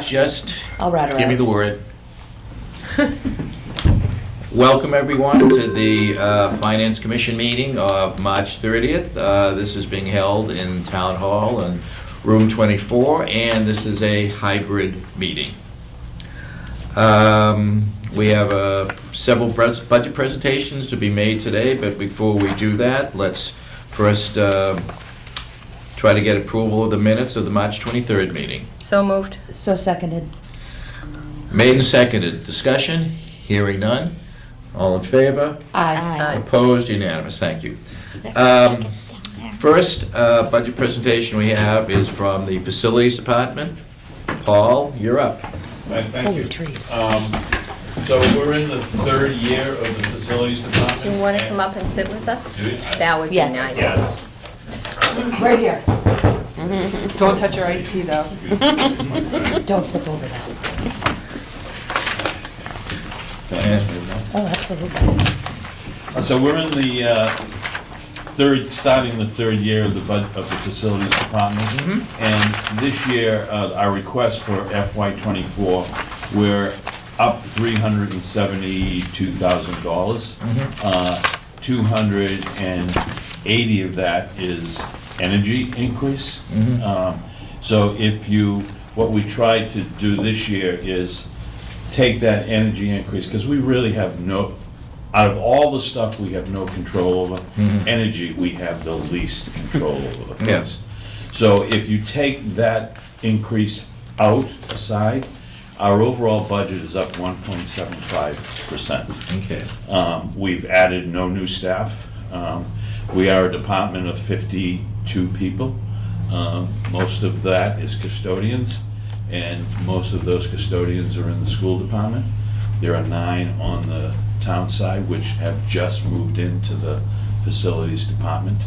Just I'll write her give me out. the word. Welcome, everyone, to the Finance Commission meeting of March 30th. This is being held in Town Hall in Room 24, and this is a hybrid meeting. We have several budget presentations to be made today, but before we do that, let's first try to get approval of the minutes of the March 23rd meeting. So moved. So seconded. Made and seconded. Discussion? Hearing none. All in favor? Aye. Opposed? Unanimous. Thank you. First budget presentation we have is from the Facilities Department. Paul, you're up. Thank Holy you. trees. So we're in the third year of the Facilities Department. Do you want to come up and sit with us? Do you? That would be Yes. nice. Yeah. Right here. Don't touch your iced tea, though. Don't flip over that. Oh, absolutely. So we're in the starting the third year of the Facilities Department. And this year, our request for FY '24, we're up $372,000. 280 of that is energy increase. So what we tried to do this year is take that energy increase, because we really have out of all the stuff we have no control over, energy we have the least control over the Yeah. cost. So if you take that increase aside, our overall budget is up 1.75%. Okay. We've added no new staff. We are a department of 52 people. Most of that is custodians, and most of those custodians are in the school department. There are 9 on the town side, which have just moved into the Facilities Department.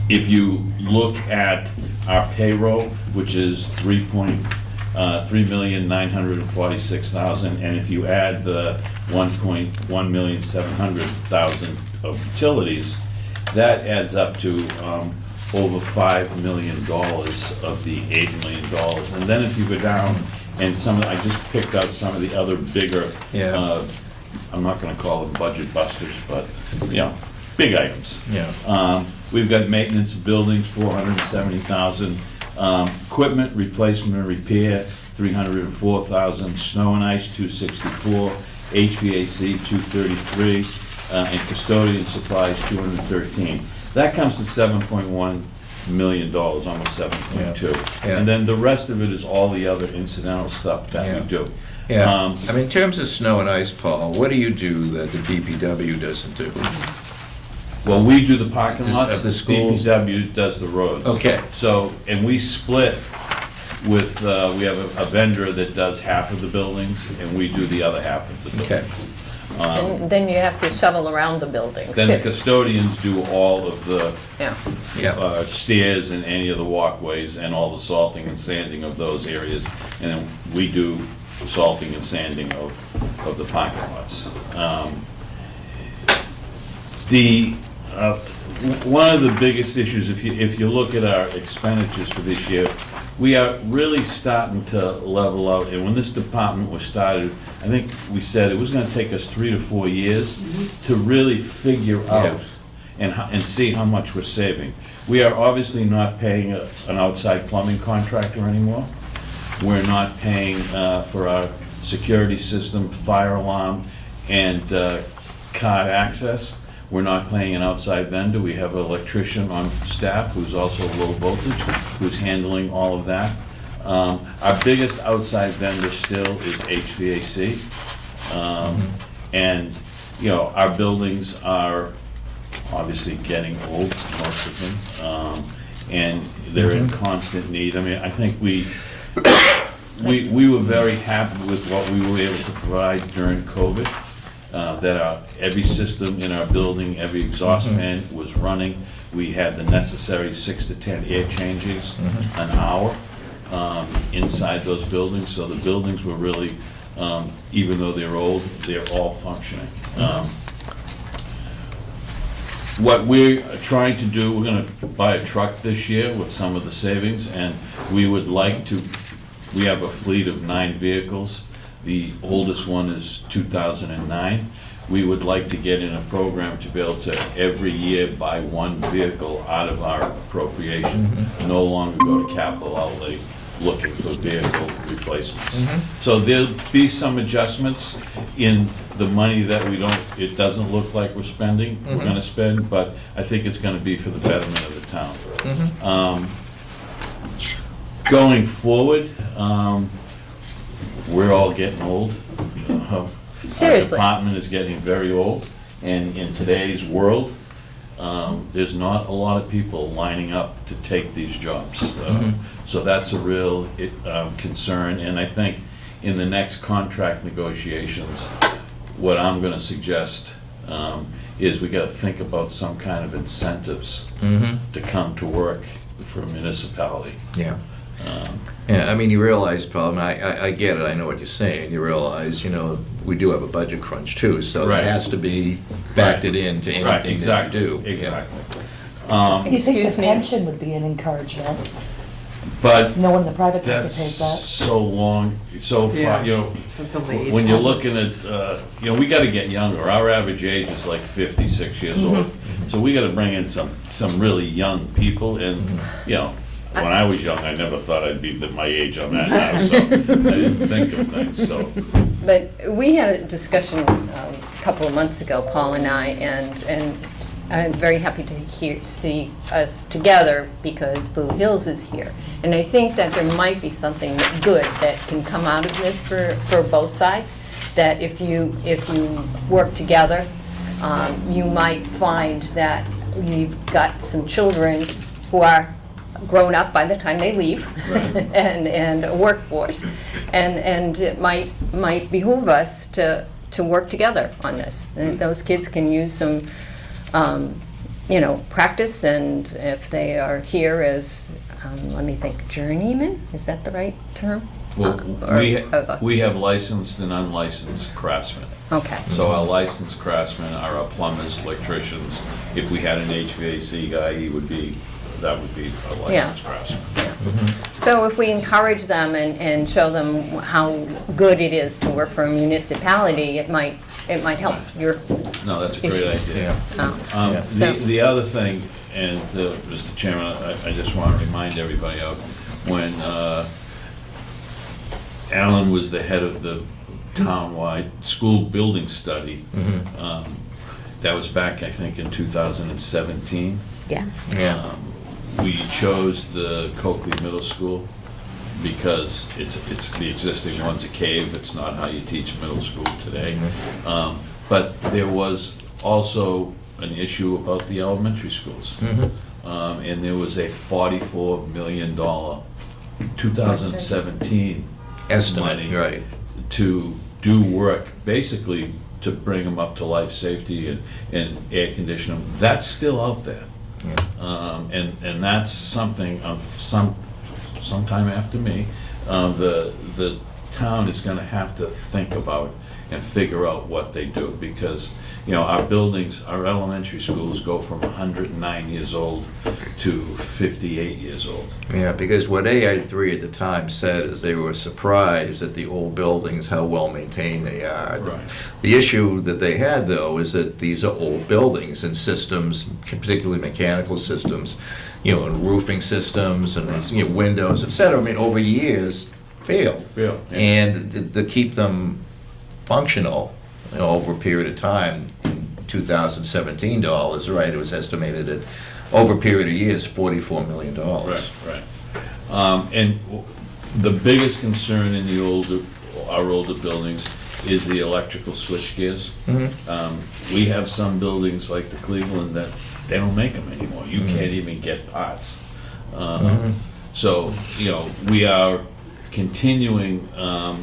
If you look at our payroll, which is $3,946,000, and if you add the $1,700,000 of utilities, that adds up to over $5 million of the $8 million. And then if you go down, and I just picked out some of the other bigger, I'm not gonna call them budget busters, but, big items. Yeah. We've got maintenance of buildings, $470,000. Equipment replacement and repair, $304,000. Snow and ice, $264,000. HVAC, $233,000. And custodian supplies, $213,000. That comes to $7.1 million, almost 7.2. Yeah. And then the rest of it is all the other incidental stuff that we do. Yeah. I mean, in terms of snow and ice, Paul, what do you do that the DPW doesn't do? Well, we do the parking lots, Of the schools? DPW does the roads. Okay. So, and we split with, we have a vendor that does half of the buildings, and we do the other half of the Okay. buildings. And then you have to shovel around the buildings, Then the too. custodians do all of the Yeah. Yeah. stairs and any of the walkways and all the salting and sanding of those areas. And then we do salting and sanding of the parking lots. One of the biggest issues, if you look at our expenditures for this year, we are really starting to level out. And when this department was started, I think we said it was gonna take us 3 to 4 years to really figure out and see how much we're saving. We are obviously not paying an outside plumbing contractor anymore. We're not paying for our security system, fire alarm, and card access. We're not paying an outside vendor. We have an electrician on staff who's also low voltage, who's handling all of that. Our biggest outside vendor still is HVAC. And, our buildings are obviously getting old, most of them. And they're in constant need. I mean, I think we were very happy with what we were able to provide during COVID. That every system in our building, every exhaust fan was running. We had the necessary 6 to 10 air changes an hour inside those buildings. So the buildings were really, even though they're old, they're all functioning. What we're trying to do, we're gonna buy a truck this year with some of the savings, and we would like to We have a fleet of 9 vehicles. The oldest one is 2009. We would like to get in a program to be able to every year buy one vehicle out of our appropriation, no longer go to capital outlay looking for vehicle replacements. So there'll be some adjustments in the money that it doesn't look like we're spending, we're gonna spend, but I think it's gonna be for the betterment of the town. Going forward, we're all getting old. Seriously. Our department is getting very old, and in today's world, there's not a lot of people lining up to take these jobs. So that's a real concern, and I think in the next contract negotiations, what I'm gonna suggest is we gotta think about some kind of incentives to come to work for a municipality. Yeah. Yeah, I mean, you realize, Paul, I get it, I know what you're saying. You realize, we do have a budget crunch too, so Right. that has to be factored into Right, anything that we exactly, do. exactly. You think Excuse the me. pension would be an encouragement, But knowing the private sector that's pays that? so long, so far, Yeah. It's a late. when you're looking at, we gotta get younger. Our average age is like 56 years old. So we gotta bring in some really young people, and, when I was young, I never thought I'd be my age I'm at now, so I didn't think of things, so. But we had a discussion a couple of months ago, Paul and I, and I'm very happy to see us together because Blue Hills is here. And I think that there might be something good that can come out of this for both sides, that if you work together, you might find that you've got some children who are grown up by the time they leave, and a workforce, and it might behoove us to work together on this. And those kids can use some, practice, and if they are here as, let me think, journeyman, is that the right term? Well, Or- we have licensed and unlicensed craftsmen. Okay. So our licensed craftsmen are our plumbers, electricians. If we had an HVAC guy, that would be a licensed craftsman. So if we encourage them and show them how good it is to work for a municipality, it might help your, No, that's a great Issues. idea. Yeah. So- The other thing, and Mr. Chairman, I just want to remind everybody of, when Alan was the head of the townwide school building study, that was back, I think, in 2017. yes. Yeah. We chose the Coakley Middle School because it's the existing one's a cave, it's not how you teach middle school today. But there was also an issue about the elementary schools. And there was a $44 million 2017 Estimate, money right. to do work, basically to bring them up to life safety and air conditioning. That's still out there. And that's something sometime after me, the town is gonna have to think about and figure out what they do, because, our buildings, our elementary schools go from 109 years old to 58 years old. Yeah, because what AI3 at the time said is they were surprised at the old buildings, how well maintained they are. Right. The issue that they had, though, is that these are old buildings and systems, particularly mechanical systems, and roofing systems and windows, et cetera. I mean, over years, failed. Yeah. And to keep them functional, over a period of time, in 2017 dollars, right, it was estimated at, over a period of years, $44 million. Right. And the biggest concern in our older buildings is the electrical switch gears. We have some buildings like the Cleveland that they don't make them anymore. You can't even get parts. So, we are continuing,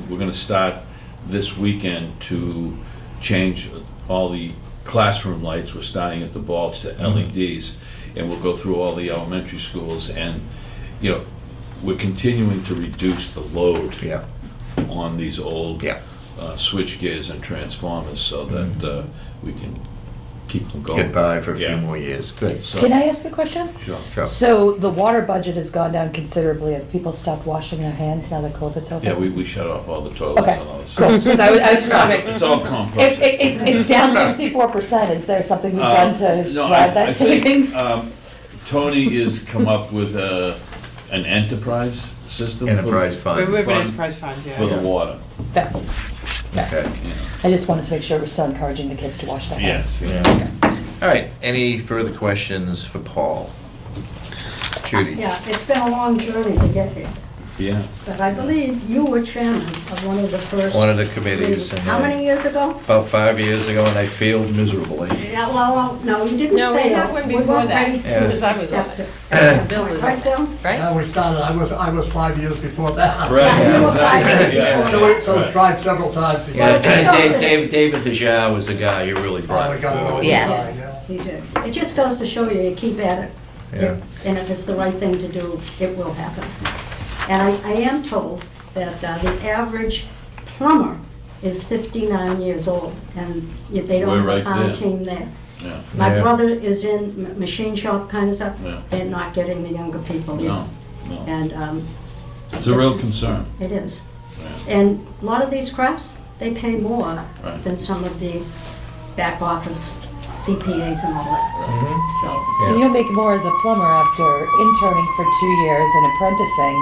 we're gonna start this weekend to change all the classroom lights. We're starting at the bulbs to LEDs, and we'll go through all the elementary schools, and, we're continuing to reduce the load Yeah. on these old Yeah. switch gears and transformers, so that we can keep them going. get by for a few Yeah. more years. Good. So, Can I ask a question? Sure. Sure. So the water budget has gone down considerably. Have people stopped washing their hands now that COVID's over? Yeah, we shut off all the toilets Okay, and all this. cool. Because I was just wondering, It's all composted. it's down 64%. Is there something you've done to No, drive I that think, savings? Tony has come up with an enterprise system. Enterprise We fund. have an Fund. enterprise fund, For yeah. the water. Fair. Okay. I just wanted to make sure we're still encouraging the kids to wash their hands. Yes. Yeah. All right, any further questions for Paul? Judy? Yeah, it's been a long journey to get here, Yeah. but I believe you were chairman of one of the first. One of the committees. and, How many years ago? About 5 years ago, and I failed miserably. Yeah, well, no, you didn't No, we fail. had one We before weren't that, ready Yeah. to because I was on accept it. it. Bill was on Right, it. Bill? Right? Yeah, we started, I was 5 years before that. Right, Yeah, you were exactly, right. yeah. So we tried several times to Yeah, get it. David Hajar was the guy who really brought We it got it forward. all Yes. done, yeah. You did. It just goes to show you, you keep at it. Yeah. And if it's the right thing to do, it will happen. And I am told that the average plumber is 59 years old, and if they don't We're have a right farm there. team there. Yeah. My Yeah. brother is in machine shop kind of stuff. Yeah. They're not getting the younger people in. No, no. And It's a real concern. it is. Yeah. And a lot of these crafts, they pay more Right. than some of the back office CPAs and all that. So, And you'll make more as a plumber after interning for 2 years and apprenticing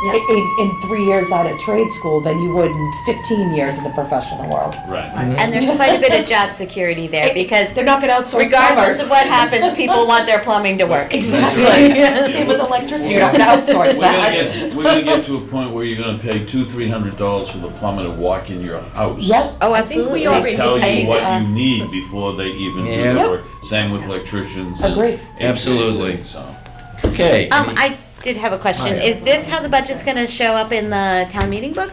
Yeah. in 3 years out of trade school than you would in 15 years in the professional world. Right. And there's quite a bit of job security there because They're not gonna outsource regardless plumbers. of what happens, people want their plumbing to work. Exactly. Same with electricity, you're not gonna outsource that. We're gonna get to a point where you're gonna pay $200-300 for the plumber to walk in your house. Yep. Oh, I think absolutely. we already Tell you paid, what you need before they even do Yeah. the work. Same with electricians. and Agreed. Absolutely. HVAC, so. Okay. any- I did have a question. Oh, yeah. Is this how the budget's gonna show up in the town meeting book?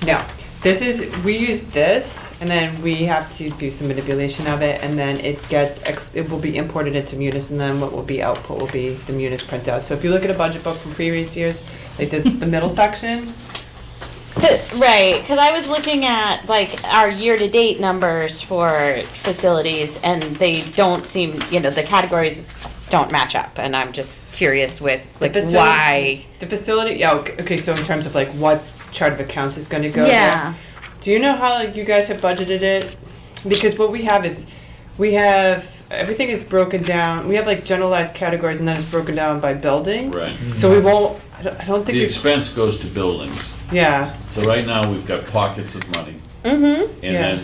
No, this is, we use this, and then we have to do some manipulation of it, and then it gets, it will be imported into Munis, and then what will be output will be the Munis printout. So if you look at a budget book from previous years, like this, the middle section, Right, because I was looking at like our year-to-date numbers for facilities, and they don't seem, the categories don't match up, and I'm just curious with like facility- why. the facility, yeah, okay, so in terms of like what chart of accounts is gonna go there. Yeah. Do you know how like you guys have budgeted it? Because what we have is, everything is broken down, we have like generalized categories and then it's broken down by building. Right. So we won't, I don't think The we, expense goes to buildings. yeah, So right now, we've got pockets of money. Mm-hmm. And Yeah. then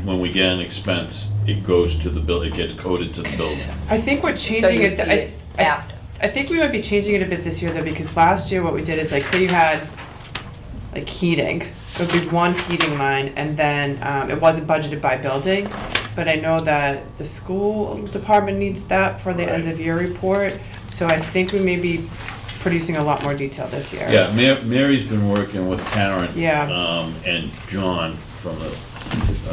when we get an expense, it goes to the bill, it gets coded to the building. I think we're So changing you it. see I- it after. I think we might be changing it a bit this year though, because last year what we did is like, say you had like heating, it would be one heating line, and then it wasn't budgeted by building. But I know that the school department needs that for the end Right. of year report, so I think we may be producing a lot more detail this year. Yeah, Mary's been working with Karen. Yeah. And John from the.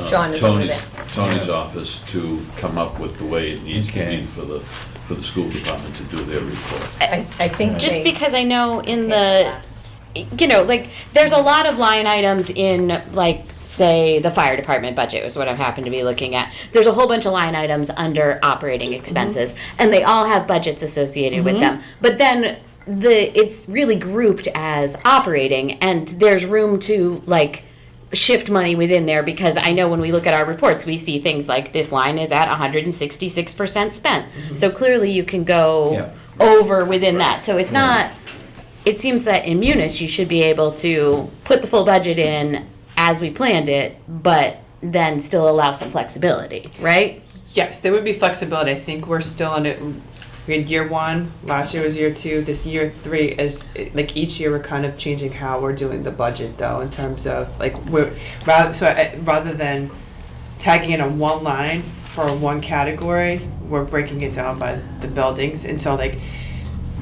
John is over Tony's- there. Tony's office to come up with the way it needs to Okay. be for the school department to do their report. I think Just they- because I know in the, like, there's a lot of line items in, like, say, the fire department budget was what I happened to be looking at. There's a whole bunch of line items under operating expenses, and they all have budgets associated with them. But then it's really grouped as operating, and there's room to, like, shift money within there, because I know when we look at our reports, we see things like this line is at 166% spent. So clearly you can go Yeah. over within that. So it's not, it seems that in Munis, you should be able to put the full budget in as we planned it, but then still allow some flexibility, right? Yes, there would be flexibility. I think we're still on it. We had year one, last year was year two, this year three is, like, each year we're kind of changing how we're doing the budget though, in terms of, like, rather than tagging in a one line for one category, we're breaking it down by the buildings. And so, like,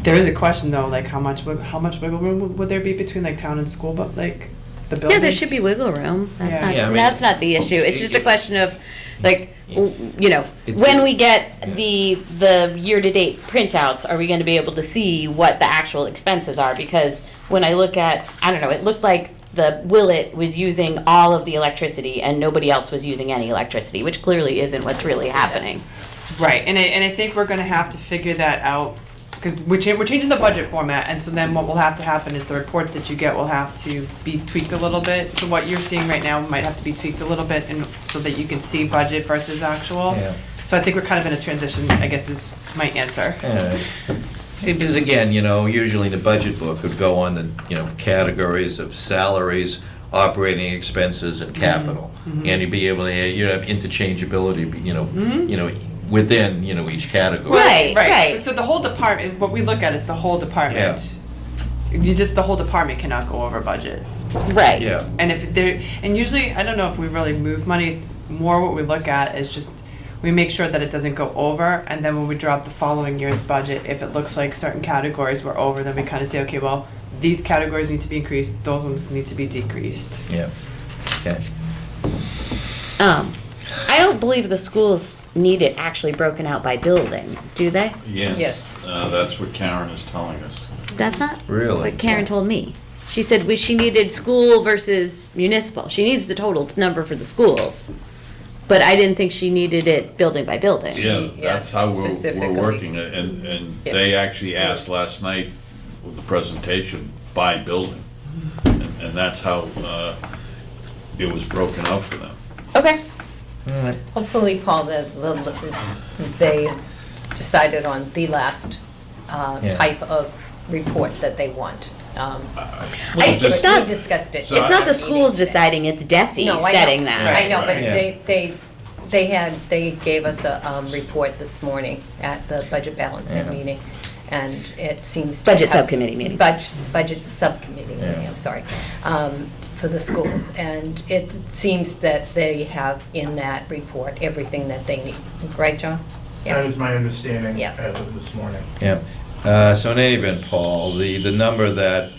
there is a question though, like, how much wiggle room would there be between, like, town and school, but, like, the buildings? Yeah, there should be wiggle room. That's Yeah. not, Yeah, I mean, that's not the issue. It's just a question of, like, when we get the year-to-date printouts, are we gonna be able to see what the actual expenses are? Because when I look at, I don't know, it looked like the Willet was using all of the electricity and nobody else was using any electricity, which clearly isn't what's really happening. Right, and I think we're gonna have to figure that out, because we're changing the budget format, and so then what will have to happen is the reports that you get will have to be tweaked a little bit. So what you're seeing right now might have to be tweaked a little bit, and so that you can see budget versus actual. Yeah. So I think we're kind of in a transition, I guess is my answer. Because again, usually the budget book would go on the, categories of salaries, operating expenses, and capital. And you'd be able to, you have interchangeability, within, each category. Right. So the whole department, what we look at is the whole department. The whole department cannot go over budget. Right. Yeah. And and usually, I don't know if we really move money, more what we look at is just, we make sure that it doesn't go over, and then when we drop the following year's budget, if it looks like certain categories were over, then we kind of say, okay, well, these categories need to be increased, those ones need to be decreased. Yeah. Okay. I don't believe the schools need it actually broken out by building, do they? Yes. That's what Karen is telling us. That's not Really? what Karen told me. She said she needed school versus municipal. She needs the total number for the schools. But I didn't think she needed it building by building. Yeah, that's how we're specifically. working it, and Yeah. they actually asked last night with the presentation by building. And that's how it was broken out for them. Okay. All right. Hopefully, Paul, they decided on the last Yeah. type of report that they want. It's not- We discussed it. So It's not the at schools meeting. deciding, it's DESI No, I know. setting that. I know, but Right. they gave us a report this morning at the budget balancing Yeah. meeting, and it seems to Budget have- subcommittee meeting. Budget subcommittee meeting, Yeah. I'm sorry, for the schools. And it seems that they have in that report everything that they need. Right, John? Yeah. That is my understanding Yes. as of this morning. Yeah. So in any event, Paul, the number that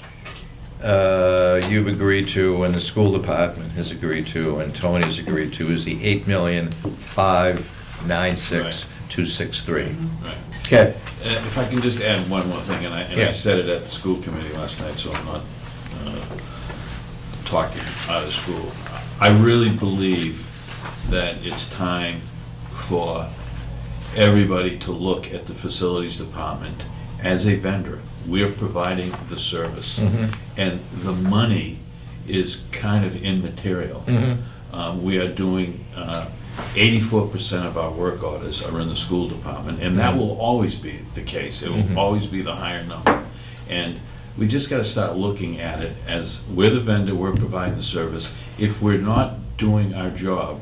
you've agreed to and the school department has agreed to and Tony's agreed to is the $8,596,263. Right. Okay. If I can just add one more thing, and I Yeah. said it at the school committee last night, so I'm not talking out of school. I really believe that it's time for everybody to look at the facilities department as a vendor. We're providing the service, and the money is kind of immaterial. We are doing 84% of our work orders are in the school department, and that will always be the case. It will always be the higher number. And we just gotta start looking at it as, we're the vendor, we're providing the service. If we're not doing our job,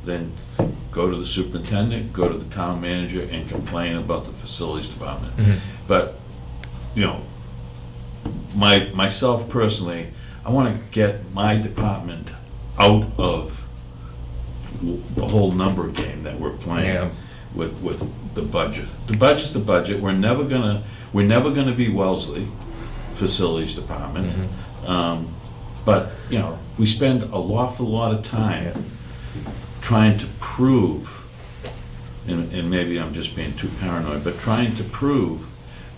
then go to the superintendent, go to the town manager, and complain about the facilities department. But, myself personally, I wanna get my department out of the whole number game that we're Yeah. playing with the budget. The budget's the budget. We're never gonna be Wellesley Facilities Department. But, we spend an awful lot of time trying to prove, and maybe I'm just being too paranoid, but trying to prove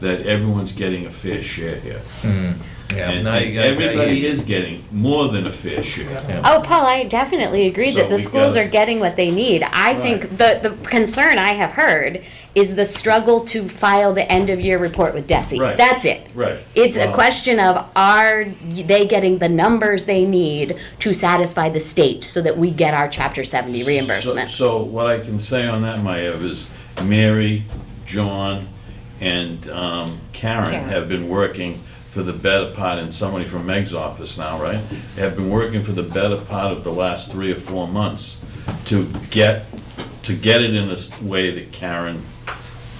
that everyone's getting a fair share here. Yeah. And No, everybody is getting more than a fair share. Yeah. Oh, Paul, I definitely agree So that the we've schools gotta- are getting what they need. I think the concern I have heard is the struggle to file the end-of-year report with DESI. Right. That's it. Right. It's a Well- question of, are they getting the numbers they need to satisfy the state so that we get our Chapter 70 reimbursement? So what I can say on that, Maev, is Mary, John, and Karen have been working for the better part, and somebody from Meg's office now, right? Have been working for the better part of the last 3 or 4 months to get it in a way that Karen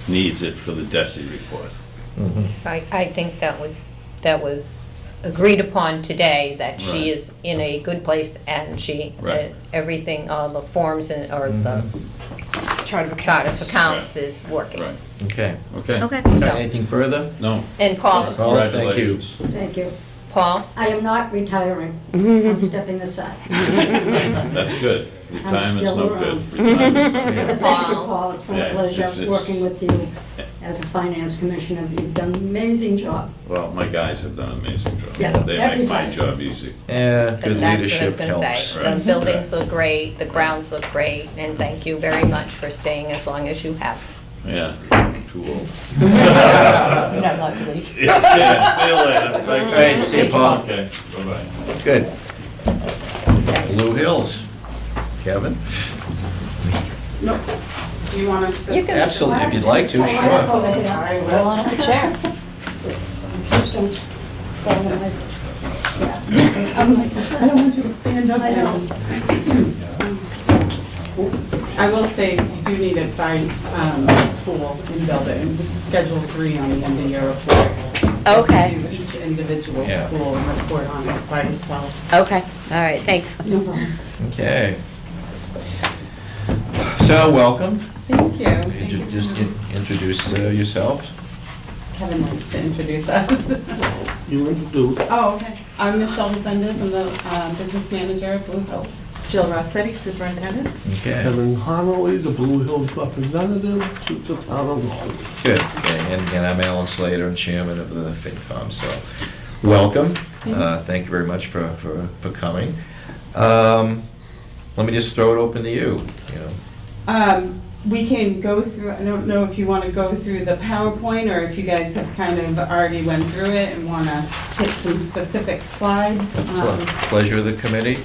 needs it for the DESI report. I think that was agreed upon today, that she Right. is in a good place, and Right. everything, all the forms or the Chart of chart accounts. of accounts is working. Right, Okay. okay? Okay. So- Anything further? No, And Paul, Paul, thank you. congratulations. Thank you. Paul? I am not retiring. I'm stepping aside. That's good. Retirement's still no around. good. Retirement's But yeah. thank you, Paul, it's been Yeah, a pleasure it's- working with you as a finance commissioner. You've done an amazing job. Well, my guys have done an amazing job. Yes, They make my everybody. job easy. Yeah, good That's what I was leadership gonna say. helps. The Right. buildings look great, the grounds look great, and thank you very much for staying as long as you have. Yeah, I'm too old. Not allowed to leave. Yeah, see you later. Thank you. All right, see you, Paul. Okay, bye-bye. Good. Blue Hills. Kevin? Do you want us to? You can- Absolutely, if you'd like to, Come on up sure. over here. I Roll will. on up the chair. Just don't fall in my step. I don't want you to stand up. I know. I will say, you do need it by school in building. It's Schedule 3 on the end of your report. Okay. Do each individual Yeah. school and report on it by itself. Okay, all right, thanks. No problem. Okay. So, welcome. Thank you. Just introduce yourself. Kevin wants to introduce us. You introduce. Oh, okay. I'm Michelle Resendez. I'm the business manager of Blue Hills. Jill Rossetti, superintendent. Okay, Kevin Connolly, the Blue Hills representative to the town of Raleigh. good. Okay, and I'm Alan Slater, chairman of the FinCom, so welcome. Thank you very much for coming. Let me just throw it open to you, you know. We can go through, I don't know if you want to go through the PowerPoint or if you guys have kind of already went through it and want to hit some specific slides. Pleasure of the committee.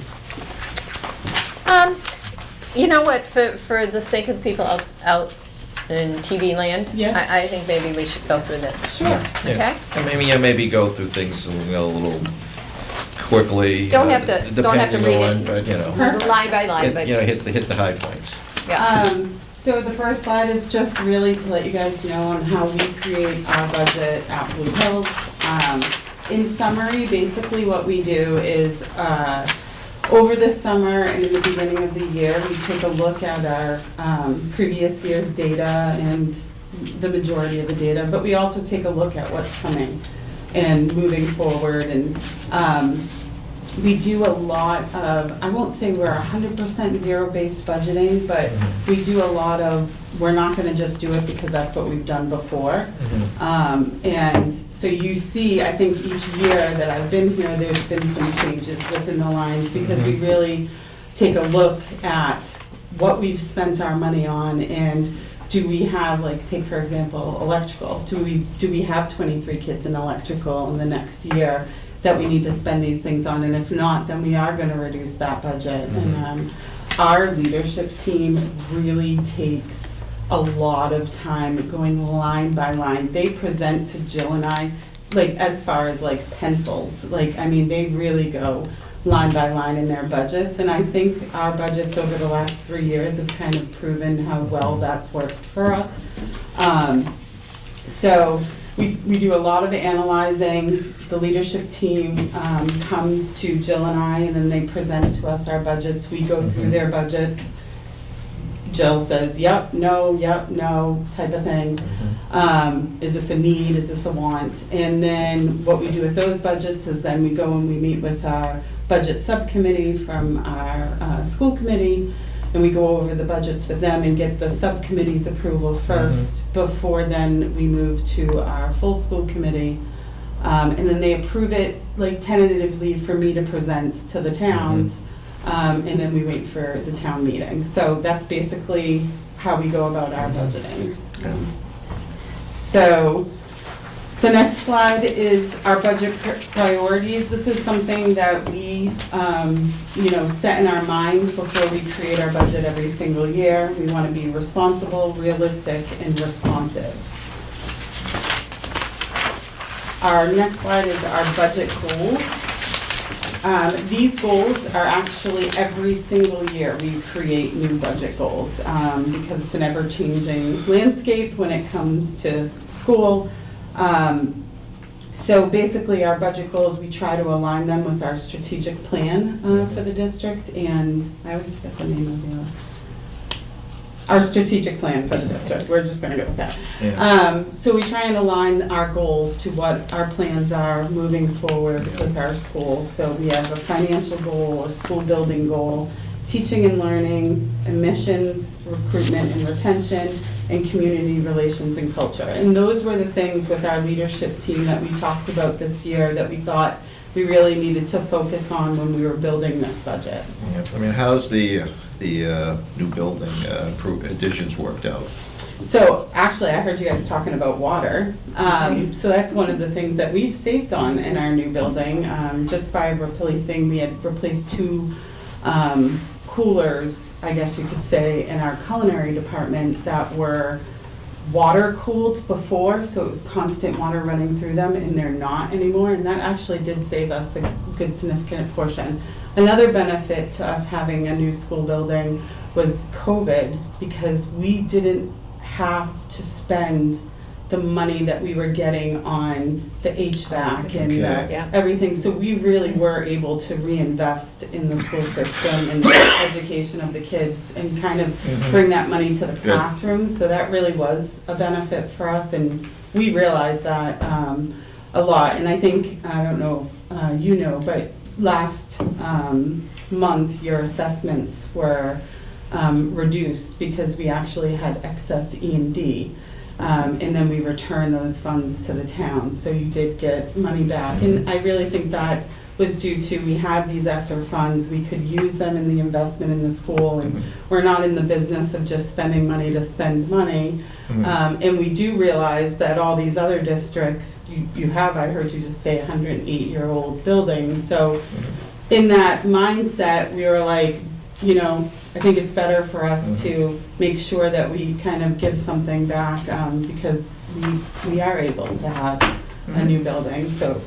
You know what, for the sake of the people out in TV land, Yeah. I think maybe we should go through this. Sure. Okay? Yeah. And maybe go through things a little quickly. Don't have to depending read on, it. But, you know, Line by line, but, you know, hit the high points. yeah. So the first slide is just really to let you guys know on how we create our budget at Blue Hills. In summary, basically what we do is, over the summer and in the beginning of the year, we take a look at our previous year's data and the majority of the data, but we also take a look at what's coming and moving forward. And we do a lot of, I won't say we're 100% zero-based budgeting, but we do a lot of, we're not gonna just do it because that's what we've done before. And so you see, I think each year that I've been here, there's been some changes within the lines because we really take a look at what we've spent our money on and do we have, like, take for example, electrical. Do we have 23 kids in electrical in the next year that we need to spend these things on? And if not, then we are gonna reduce that budget. And our leadership team really takes a lot of time going line by line. They present to Jill and I, like, as far as like pencils, like, I mean, they really go line by line in their budgets. And I think our budgets over the last 3 years have kind of proven how well that's worked for us. So we do a lot of analyzing. The leadership team comes to Jill and I, and then they present to us our budgets. We go through their budgets. Jill says, yep, no, type of thing. Is this a need, is this a want? And then what we do with those budgets is then we go and we meet with our budget subcommittee from our school committee, and we go over the budgets with them and get the subcommittee's approval first before then we move to our full school committee. And then they approve it like tentatively for me to present to the towns. And then we wait for the town meeting. So that's basically how we go about our budgeting. So the next slide is our budget priorities. This is something that we, set in our minds before we create our budget every single year. We want to be responsible, realistic, and responsive. Our next slide is our budget goals. These goals are actually every single year we create new budget goals because it's an ever-changing landscape when it comes to school. So basically our budget goals, we try to align them with our strategic plan for the district, and I always forget the name of our strategic plan for the district. We're just gonna go with that. Yeah. So we try and align our goals to what our plans are moving forward with our school. So we have a financial goal, a school building goal, teaching and learning, admissions, recruitment and retention, and community relations and culture. And those were the things with our leadership team that we talked about this year that we thought we really needed to focus on when we were building this budget. Yeah, I mean, how's the new building additions worked out? So actually, I heard you guys talking about water. So that's one of the things that we've saved on in our new building, just by replacing, we had replaced 2 coolers, I guess you could say, in our culinary department that were water cooled before, so it was constant water running through them, and they're not anymore, and that actually did save us a good significant portion. Another benefit to us having a new school building was COVID, because we didn't have to spend the money that we were getting on the HVAC and Okay. Yeah. everything, so we really were able to reinvest in the school system and the education of the kids and kind of bring that money to the Good. classrooms, so that really was a benefit for us, and we realized that a lot. And I think, I don't know if you know, but last month, your assessments were reduced because we actually had excess E&D. And then we return those funds to the town, so you did get money back. And I really think that was due to, we had these ESSER funds, we could use them in the investment in the school, and we're not in the business of just spending money to spend money. And we do realize that all these other districts, you have, I heard you just say 108-year-old buildings, so in that mindset, we were like, you know, I think it's better for us to make sure that we kind of give something back, because we are able to have a new building, so.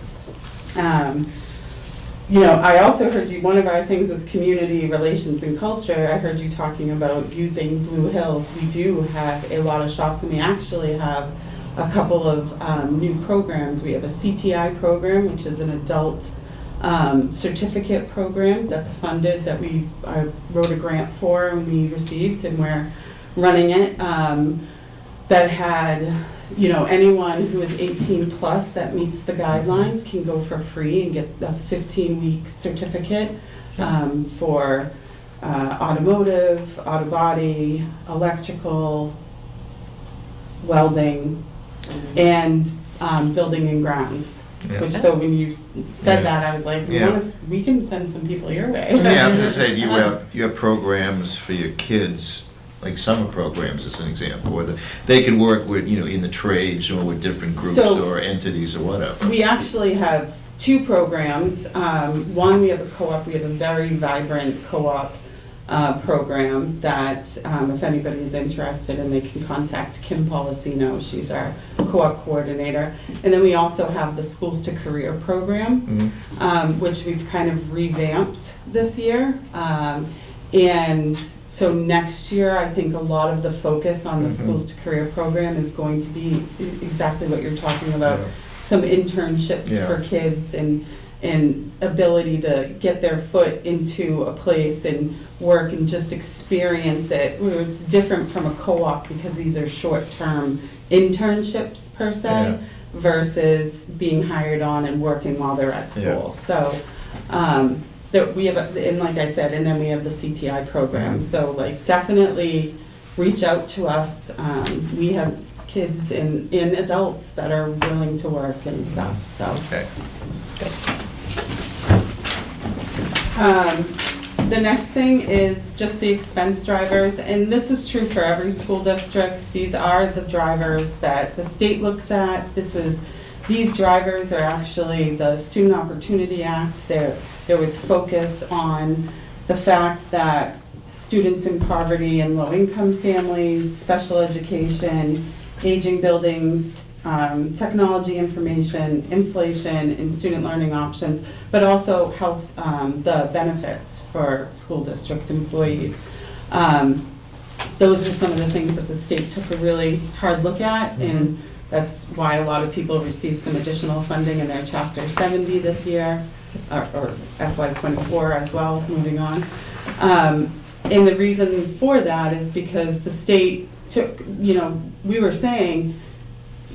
You know, I also heard you, one of our things with community relations and culture, I heard you talking about using Blue Hills. We do have a lot of shops, and we actually have a couple of new programs. We have a CTI program, which is an adult certificate program that's funded, that I wrote a grant for and we received, and we're running it, that had, you know, anyone who is 18 plus that meets the guidelines can go for free and get a 15-week certificate for automotive, auto body, electrical, welding, and building and grounds. Yeah. Which, so when you said Yeah. that, I was like, Yeah. we can send some people your way. Yeah, I'm just saying, you have programs for your kids, like summer programs as an example, where they can work with, you know, in the trades or with different groups So- or entities or whatever. We actually have 2 programs. One, we have a co-op, we have a very vibrant co-op program that, if anybody's interested, and they can contact Kim Policino, she's our co-op coordinator. And then we also have the Schools to Career program, which we've kind of revamped this year. And so next year, I think a lot of the focus on the Schools to Career program is going to be exactly what you're talking about. Yeah. Some internships Yeah. for kids and ability to get their foot into a place and work and just experience it. Where it's different from a co-op, because these are short-term internships per se, Yeah. versus being hired on and working while they're at school. So, that we have, and like I said, and then we have the CTI program. So like, definitely reach out to us. We have kids and adults that are willing to work and stuff, so. Okay. The next thing is just the expense drivers, and this is true for every school district. These are the drivers that the state looks at. These drivers are actually the Student Opportunity Act. There was focus on the fact that students in poverty and low-income families, special education, aging buildings, technology information, inflation, and student learning options, but also health, the benefits for school district employees. Those are some of the things that the state took a really hard look at, and that's why a lot of people received some additional funding in their Chapter 70 this year, or FY '24 as well, moving on. And the reason for that is because the state took, we were saying,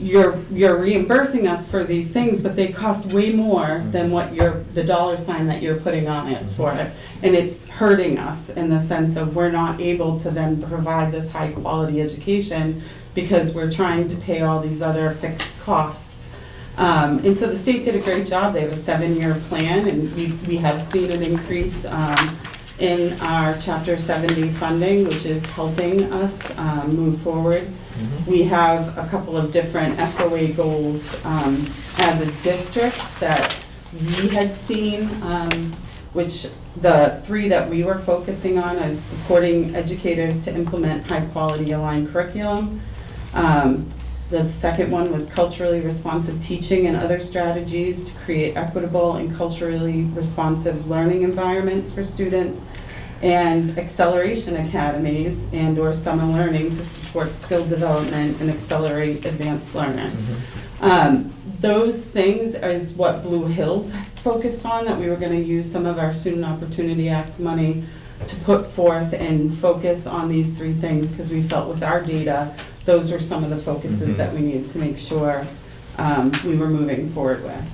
you're reimbursing us for these things, but they cost way more than what the dollar sign that you're putting on it for it. And it's hurting us in the sense of we're not able to then provide this high quality education because we're trying to pay all these other fixed costs. And so the state did a great job. They have a 7-year plan, and we have seen an increase in our Chapter 70 funding, which is helping us move forward. We have a couple of different SOA goals as a district that we had seen, which the 3 that we were focusing on is supporting educators to implement high-quality aligned curriculum. The second one was culturally responsive teaching and other strategies to create equitable and culturally responsive learning environments for students, and acceleration academies and/or summer learning to support skill development and accelerate advanced learners. Those things is what Blue Hills focused on, that we were going to use some of our Student Opportunity Act money to put forth and focus on these 3 things, because we felt with our data, those were some of the focuses that we needed to make sure we were moving forward with.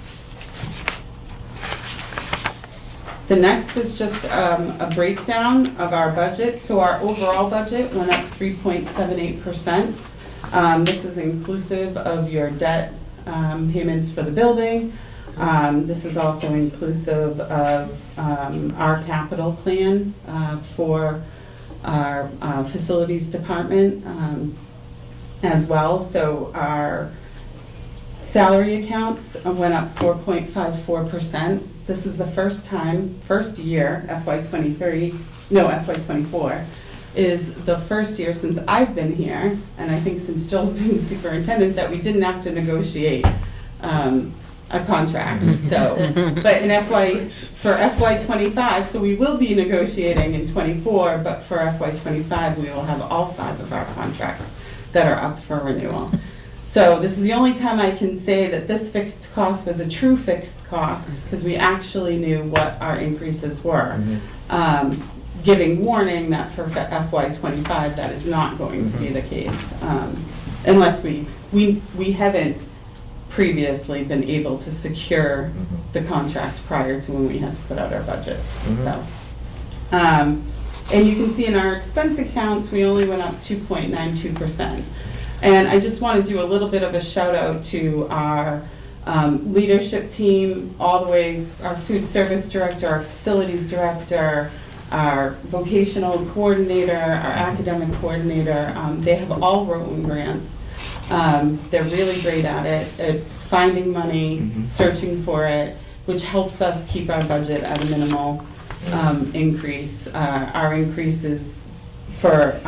The next is just a breakdown of our budget. So our overall budget went up 3.78%. This is inclusive of your debt payments for the building. This is also inclusive of our capital plan for our facilities department as well. So our salary accounts went up 4.54%. This is the first year, FY24, is the first year since I've been here, and I think since Joel's been superintendent, that we didn't have to negotiate a contract. So, but for FY25, so we will be negotiating in 24, but for FY25, we will have all 5 of our contracts that are up for renewal. So this is the only time I can say that this fixed cost was a true fixed cost, because we actually knew what our increases were. Giving warning that for FY25 that is not going to be the case, unless we haven't previously been able to secure the contract prior to when we had to put out our budgets. So, and you can see in our expense accounts, we only went up 2.92%. And I just want to do a little bit of a shout out to our leadership team, all the way, our food service director, our facilities director, our vocational coordinator, our academic coordinator. They have all written grants. They're really great at it, at finding money, searching for it, which helps us keep our budget at a minimal increase. Our increase is for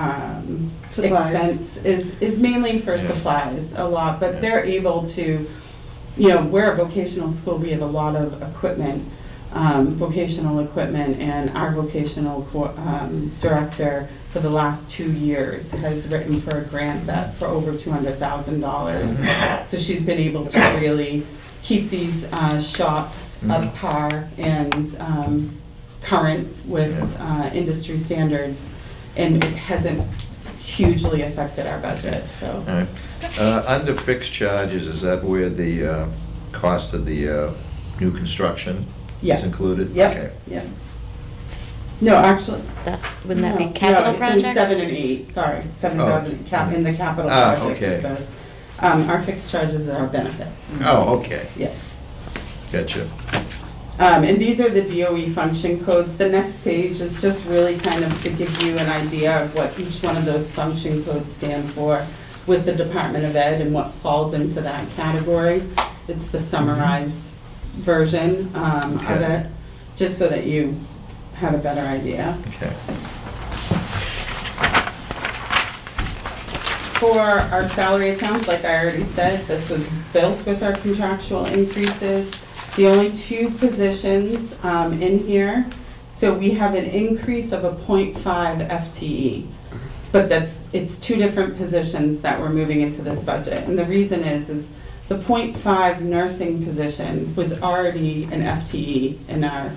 expense is mainly for supplies a lot, but they're able to, we're a vocational school, we have a lot of equipment, vocational equipment, and our vocational director for the last 2 years has written for a grant that for over $200,000. So she's been able to really keep these shops up par and current with industry standards, and it hasn't hugely affected our budget, so. All right. Under fixed charges, is that where the cost of the new construction Yes. is included? Yep, Okay. yep. No, actually. Wouldn't that be no, capital no, projects? It's in 7 and 8, sorry, 7,000 in the capital Ah, projects. okay. It says. Our fixed charges are our benefits. Oh, okay. Yeah. Gotcha. And these are the DOE function codes. The next page is just really kind of to give you an idea of what each one of those function codes stand for with the Department of Ed and what falls into that category. It's the summarized version of it, just so that you have a better idea. Okay. For our salary accounts, like I already said, this was built with our contractual increases. The only 2 positions in here, so we have an increase of a 0.5 FTE. But it's 2 different positions that we're moving into this budget. And the reason is The .5 nursing position was already an FTE in our,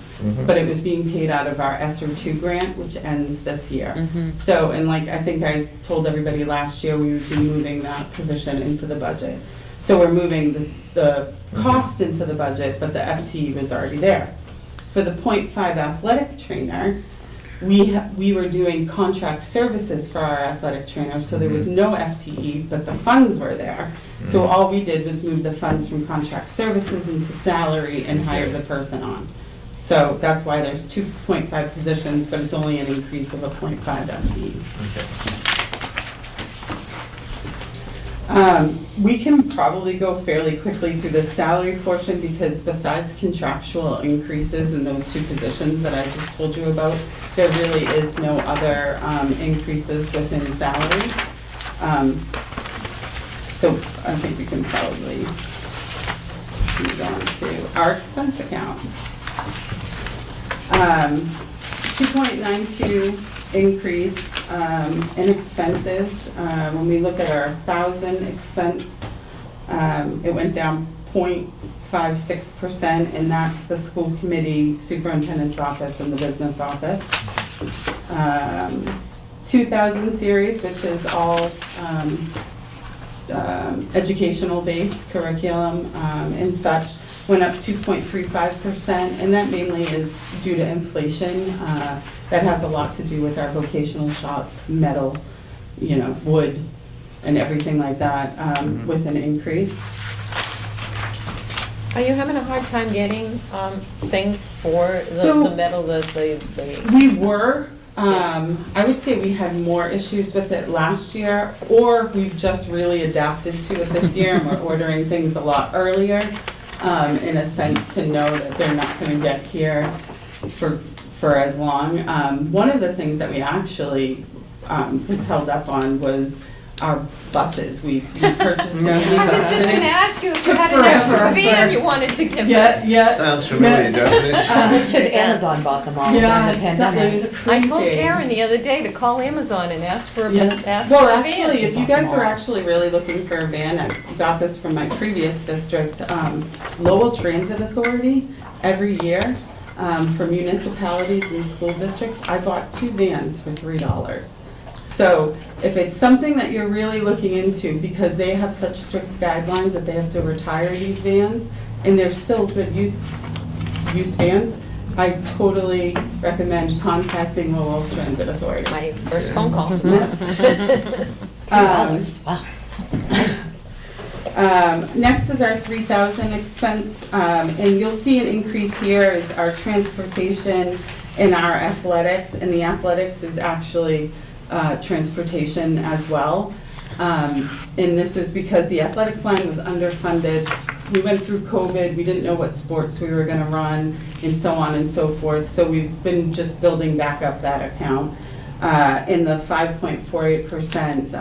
but it was being paid out of our ESSER 2 grant, which ends this year. So, and like, I think I told everybody last year, we would be moving that position into the budget. So we're moving the cost into the budget, but the FTE was already there. For the .5 athletic trainer, we were doing contract services for our athletic trainer, so there was no FTE, but the funds were there. So all we did was move the funds from contract services into salary and hire the person on. So that's why there's 2.5 positions, but it's only an increase of a .5 FTE. We can probably go fairly quickly through the salary portion because besides contractual increases in those two positions that I just told you about, there really is no other increases within salary. So I think we can probably move on to our expense accounts. 2.92 increase in expenses. When we look at our 1,000 expense, it went down 0.56%, and that's the school committee, superintendent's office, and the business office. 2,000 series, which is all educational-based curriculum and such, went up 2.35%, and that mainly is due to inflation. That has a lot to do with our vocational shops, metal, wood, and everything like that, with an increase. Are you having a hard time getting things for So- the metal, the We were. I would say we had more issues with it last year, or we've just really adapted to it this year, and we're ordering things a lot earlier, in a sense to know that they're not gonna get here for as long. One of the things that we actually was held up on was our buses. We purchased a mini I was bus. just gonna ask you if you Took had an extra forever. van you wanted to give Yeah, us. yeah. Sounds familiar, doesn't it? It's because Amazon bought them all during Yeah, the it pandemic. was I crazy. told Karen the other day to call Amazon and ask for a Yeah. van. Well, actually, if you guys are actually really looking for a van, I got this from my previous district, Lowell Transit Authority, every year, for municipalities and school districts, I bought 2 vans for $3. So if it's something that you're really looking into, because they have such strict guidelines that they have to retire these vans, and they're still good use vans, I totally recommend contacting Lowell Transit Authority. My first phone call. Next is our 3,000 expense, and you'll see an increase here is our transportation and our athletics, and the athletics is actually transportation as well. And this is because the athletics line was underfunded. We went through COVID, we didn't know what sports we were gonna run, and so on and so forth, so we've been just building back up that account. In the 5.48%,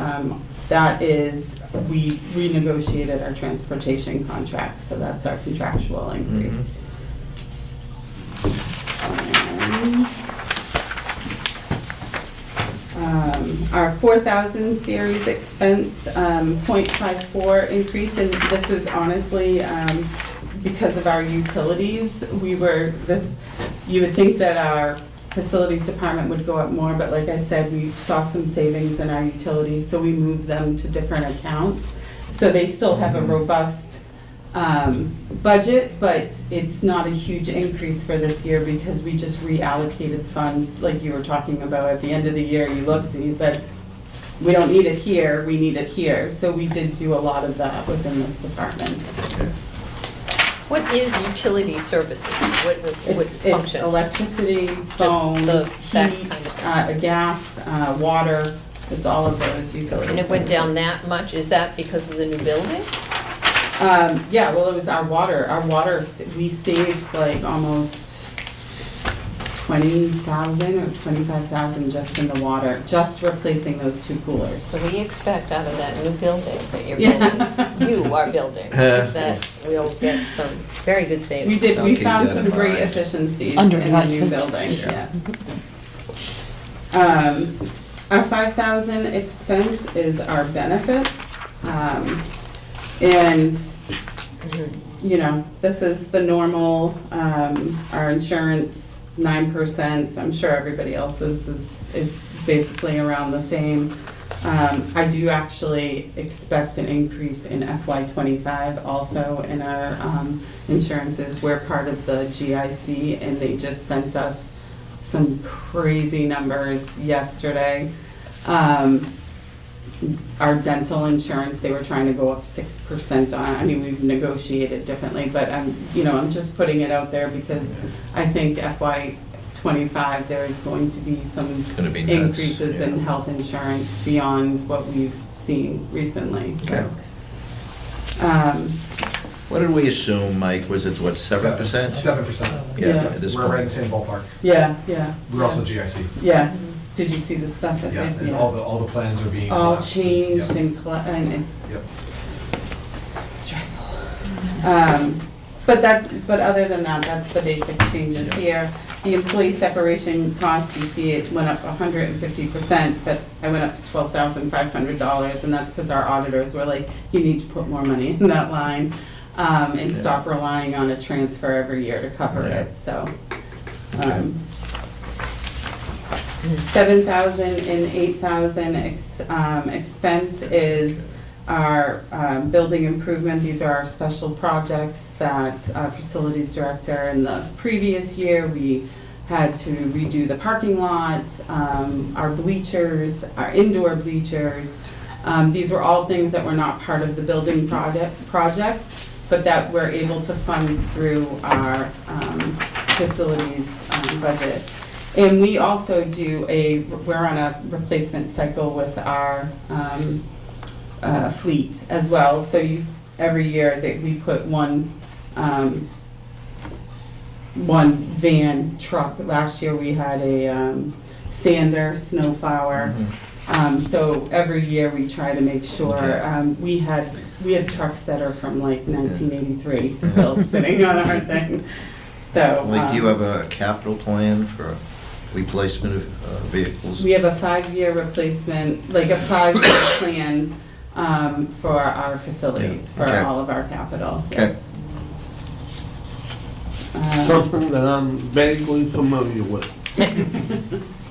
that is, we renegotiated our transportation contract, so that's our contractual increase. Our 4,000 series expense, 0.54 increase, and this is honestly because of our utilities. You would think that our facilities department would go up more, but like I said, we saw some savings in our utilities, so we moved them to different accounts. So they still have a robust budget, but it's not a huge increase for this year because we just reallocated funds, like you were talking about. At the end of the year, you looked and you said, we don't need it here, we need it here. So we did do a lot of that within this department. What is utility services? What It's function? electricity, phone, that kind heat, of gas, water, it's all of those utilities. And it went down that much? Is that because of the new building? Yeah, well, it was our water. Our water, we saved like almost 20,000 or 25,000 just in the water, just replacing those 2 coolers. So we expect out of that new building that you're Yeah. building, you are building, that we'll get some very good savings. We I'll keep found that some in great mind. efficiencies Under in the new investment. building, Yeah. yeah. Our 5,000 expense is our benefits. And you know, this is the normal, our insurance, 9%. I'm sure everybody else's is basically around the same. I do actually expect an increase in FY '25 also in our insurances. We're part of the GIC, and they just sent us some crazy numbers yesterday. Our dental insurance, they were trying to go up 6% on. I mean, we've negotiated differently, but I'm just putting it out there because I think FY '25 there is going to be some gonna be nuts, increases in yeah. health insurance beyond what we've seen recently. So, What did we assume, Mike? Was it, what, 7%? 7%. Yeah. At this We're right in point. the same ballpark. yeah. We're also GIC. Yeah. Did you see the stuff that Yeah, they? and all the plans are being All collapsed. changed Yep. and it's Yep. stressful. But other than that, that's the basic changes here. The employee separation cost, you see it went up 150%, but I went up to $12,500, and that's because our auditors were like, you need to put more money in that line, and stop relying on a transfer every year to cover Yeah. it, so. 7,000 and 8,000 expense is our building improvement. These are our special projects that our facilities director in the previous year, we had to redo the parking lot, our bleachers, our indoor bleachers. These were all things that were not part of the building project, but that we're able to fund through our facilities budget. And we also do we're on a replacement cycle with our fleet as well. So every year that we put one van truck. Last year we had a sander, snow plower. So every year we try to make sure, we have trucks that are from like 1983 still sitting on our thing. So. Like, do you have a capital plan for replacement of vehicles? We have a 5-year replacement, like a 5-year plan for our facilities, for Okay. all of our capital. Okay. Yes. Something that I'm vaguely familiar with.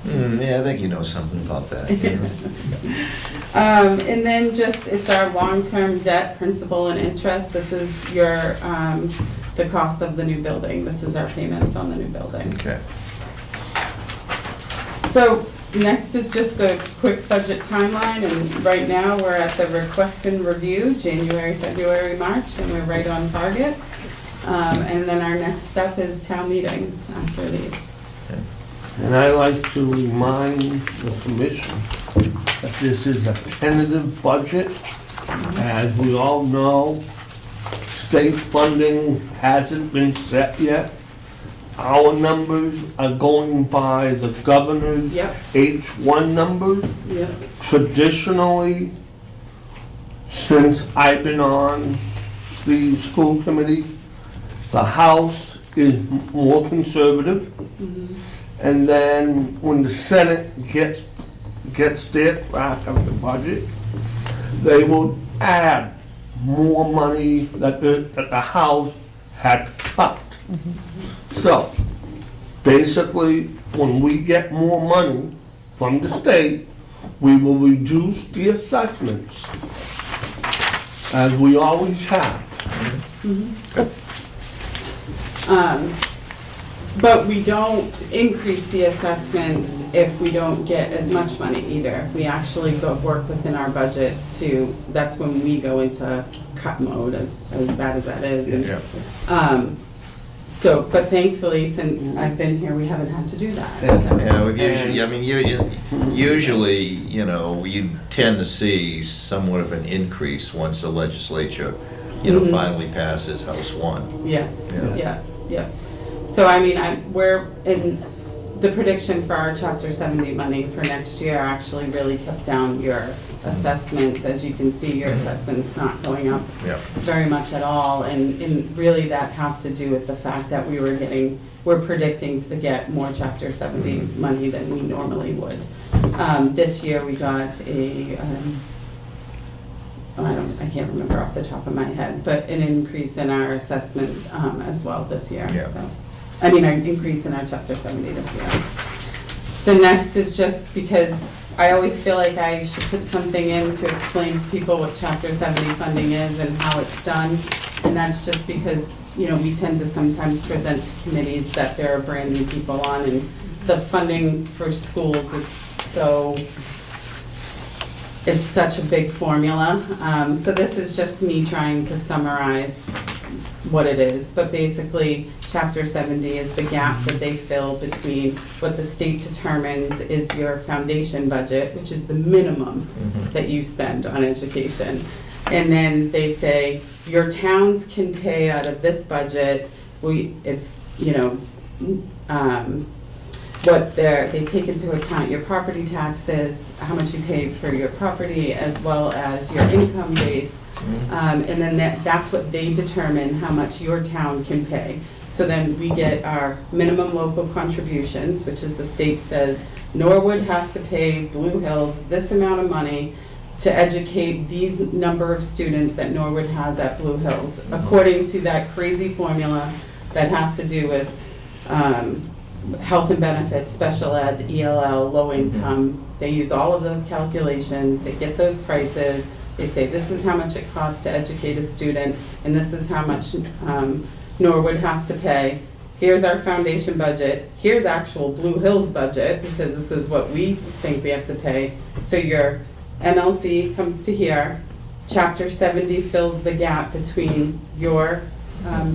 Yeah, I think you know something about that. And then it's our long-term debt, principal and interest. This is the cost of the new building. This is our payments on the new building. Okay. So next is just a quick budget timeline, and right now we're at the request and review, January, February, March, and we're right on target. And then our next step is town meetings after these. And I like to remind the commission that this is a tentative budget. As we all know, state funding hasn't been set yet. Our numbers are going by the governor's Yep. H1 numbers. Yep. Traditionally, since I've been on the school committee, the House is more conservative. And then when the Senate gets their crack of the budget, they will add more money that the House had cut. So, basically, when we get more money from the state, we will reduce the assessments, as we always have. But we don't increase the assessments if we don't get as much money either. We actually work within our budget that's when we go into cut mode, as bad as that is. And, Yeah. but thankfully, since I've been here, we haven't had to do that. Yeah. so. Yeah, we've usually, I mean, usually, you tend to see somewhat of an increase once the legislature, finally passes House 1. Yes, Yeah. yeah. So, I mean, we're in the prediction for our Chapter 70 money for next year actually really kept down your assessments. As you can see, your assessment's not going up Yeah. very much at all. And really that has to do with the fact that we're predicting to get more Chapter 70 money than we normally would. This year we got I can't remember off the top of my head, but an increase in our assessment as well this year, Yeah. so. I mean, an increase in our chapter 70 this year. The next is just because I always feel like I should put something in to explain to people what chapter 70 funding is and how it's done. And that's just because, you know, we tend to sometimes present to committees that there are brand new people on, and the funding for schools is so, it's such a big formula. So this is just me trying to summarize what it is, but basically, chapter 70 is the gap that they fill between what the state determines is your foundation budget, which is the minimum that you spend on education. And then they say, your towns can pay out of this budget, they take into account your property taxes, how much you paid for your property, as well as your income base. And then that's what they determine how much your town can pay. So then we get our minimum local contributions, which is the state says Norwood has to pay Blue Hills this amount of money to educate these number of students that Norwood has at Blue Hills, according to that crazy formula that has to do with health and benefits, special ed, ELL, low income. They use all of those calculations, they get those prices, they say this is how much it costs to educate a student, and this is how much Norwood has to pay. Here's our foundation budget, here's actual Blue Hills budget, because this is what we think we have to pay. So your MLC comes to here, chapter 70 fills the gap between your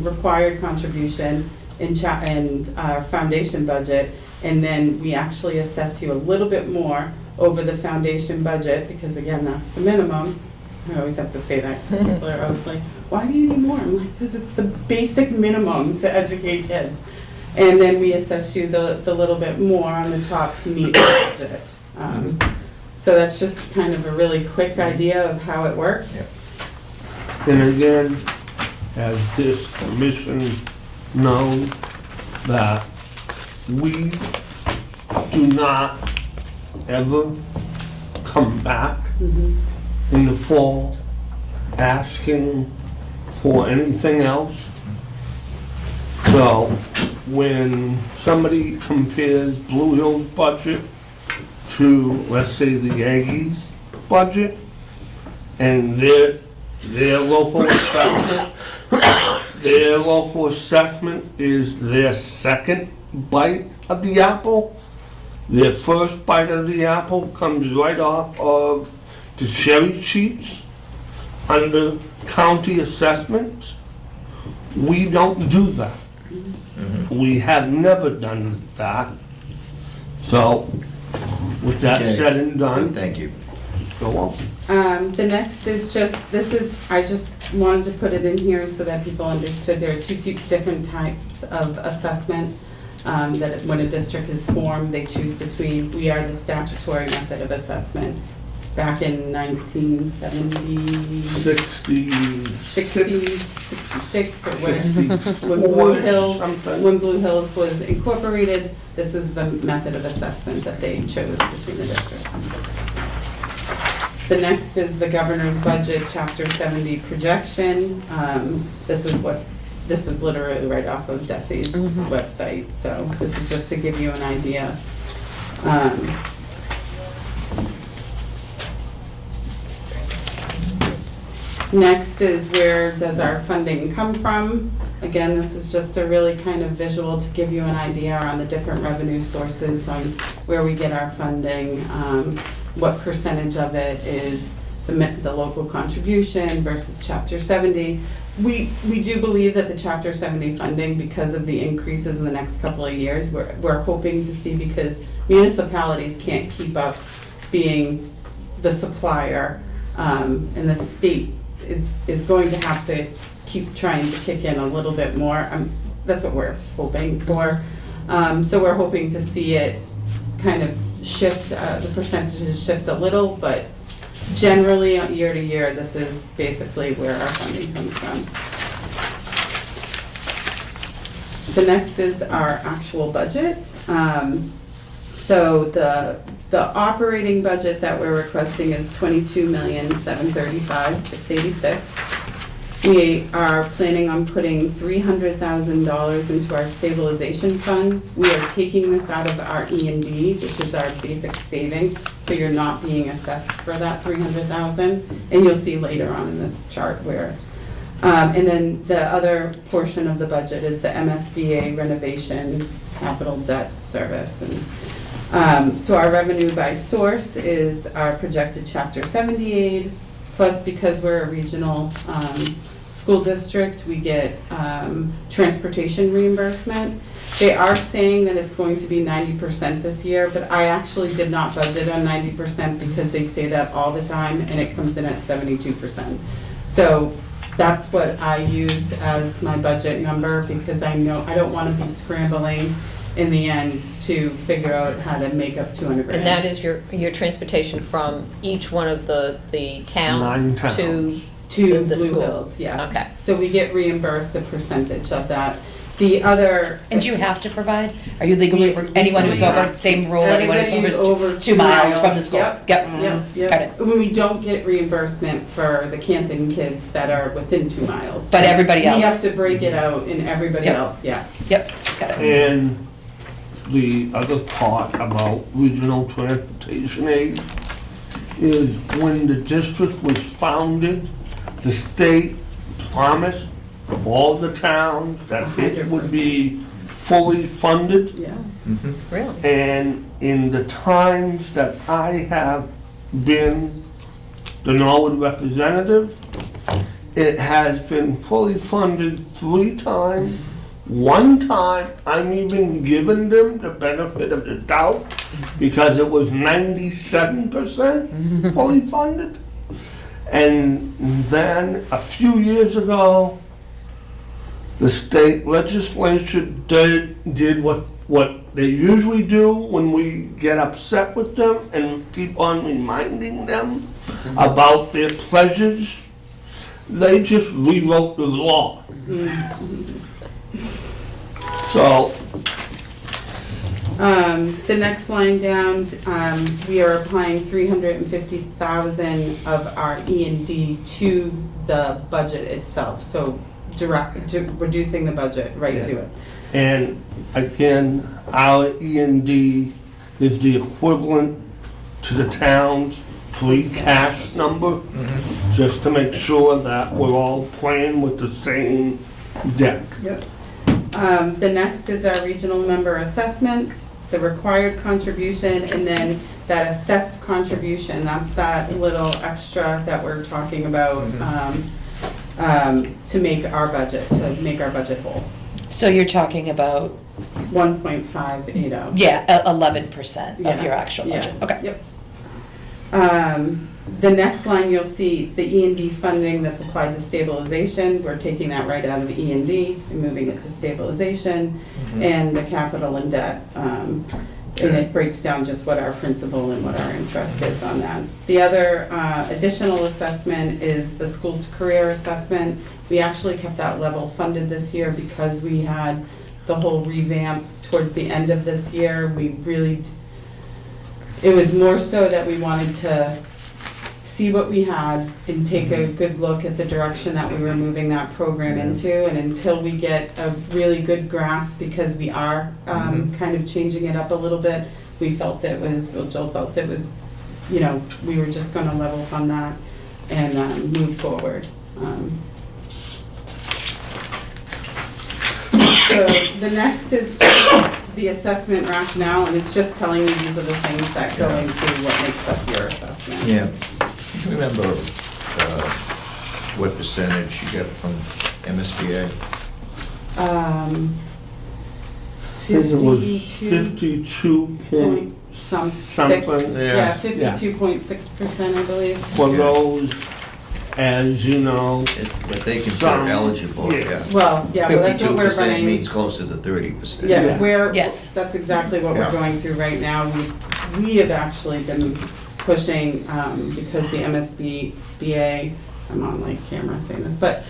required contribution and our foundation budget, and then we actually assess you a little bit more over the foundation budget, because again, that's the minimum. I always have to say that, because people are always like, why do you need more? I'm like, because it's the basic minimum to educate kids. And then we assess you the little bit more on the top to meet the budget. So that's just kind of a really quick idea of how it works. And again, as this commission knows, that we do not ever come back in the fall asking for anything else. So when somebody compares Blue Hills budget to, let's say, the Aggies budget, and their local assessment, their local assessment is their second bite of the apple. Their first bite of the apple comes right off of the cherry sheets under county assessments. We don't do that. We have never done that. So, with that Okay. said and done, Thank you. go on. The next is just, I just wanted to put it in here so that people understood there are two different types of assessment. That when a district is formed, they choose between, we are the statutory method of assessment. Back in 1970, 66 or whatever, when Blue Hills was incorporated, this is the method of assessment that they chose between the districts. The next is the governor's budget, chapter 70 projection. This is literally right off of DESE's website, so this is just to give you an idea. Next is where does our funding come from? Again, this is just a really kind of visual to give you an idea on the different revenue sources, on where we get our funding, what percentage of it is the local contribution versus chapter 70. We do believe that the chapter 70 funding, because of the increases in the next couple of years, we're hoping to see, because municipalities can't keep up being the supplier, and the state is going to have to keep trying to kick in a little bit more. That's what we're hoping for. So we're hoping to see it kind of shift, the percentages shift a little, but generally year to year, this is basically where our funding comes from. The next is our actual budget. So the operating budget that we're requesting is $22,735,686. We are planning on putting $300,000 into our stabilization fund. We are taking this out of our E&D, which is our basic savings, so you're not being assessed for that $300,000. And you'll see later on in this chart where. And then the other portion of the budget is the MSBA renovation capital debt service. And so our revenue by source is our projected Chapter 70 aid, plus because we're a regional school district, we get transportation reimbursement. They are saying that it's going to be 90% this year, but I actually did not budget on 90% because they say that all the time, and it comes in at 72%. So that's what I use as my budget number, because I know I don't want to be scrambling in the end to figure out how to make up 200 grand. And that is your transportation from each one of the towns 9 towns. to To the Blue school. Hills, yes. Okay. So we get reimbursed a percentage of that. The other. And do you have to provide? Are you legally, anyone who's over, same rule, anyone Everybody who's who's over 2 miles from the school? Yep. Yep. Yep, Got yep. When we don't get reimbursement for the Canton kids that are within 2 miles. But everybody else? We have to break it out in everybody Yep. else, yes. Yep, got it. And the other part about regional transportation aid is when the district was founded, the state promised all the towns that it would be fully funded. Yes. Really? And in the times that I have been the Norwood representative, it has been fully funded 3 times. One time, I'm even giving them the benefit of the doubt because it was 97% fully funded. And then a few years ago, the state legislature did what they usually do when we get upset with them and keep on reminding them about their pledges. They just rewrote the law. So, The next line down, we are applying 350,000 of our E&D to the budget itself, so reducing the budget right to it. and again, our E&D is the equivalent to the town's free cash number, just to make sure that we're all playing with the same deck. Yep. The next is our regional member assessments, the required contribution, and then that assessed contribution, that's that little extra that we're talking about to make our budget whole. So you're talking about, 1.580. yeah, 11% of your actual budget? Yeah. Okay. Yep. The next line, you'll see the E&D funding that's applied to stabilization. We're taking that right out of the E&D and moving it to stabilization, and the capital and debt. And it breaks down just what our principal and what our interest is on that. The other additional assessment is the schools to career assessment. We actually kept that level funded this year because we had the whole revamp towards the end of this year. It was more so that we wanted to see what we had and take a good look at the direction that we were moving that program into. And until we get a really good grasp, because we are kind of changing it up a little bit, Jill felt it was, we were just gonna level fund that and move forward. So the next is just the assessment rationale, and it's just telling you these are the things that go into what makes up your assessment. Yeah. Do you remember what percentage you get from MSBA? It was 52 52 something. something. Yeah, 52.6%, I believe. for those, as you know, But they consider Some- eligible, yeah. yeah. Well, yeah, but that's what we're 52% running. means closer to 30%. Yeah, Yeah. Yes. that's exactly what we're Yeah. going through right now. We have actually been pushing, because the MSBA, I'm on like camera saying this, but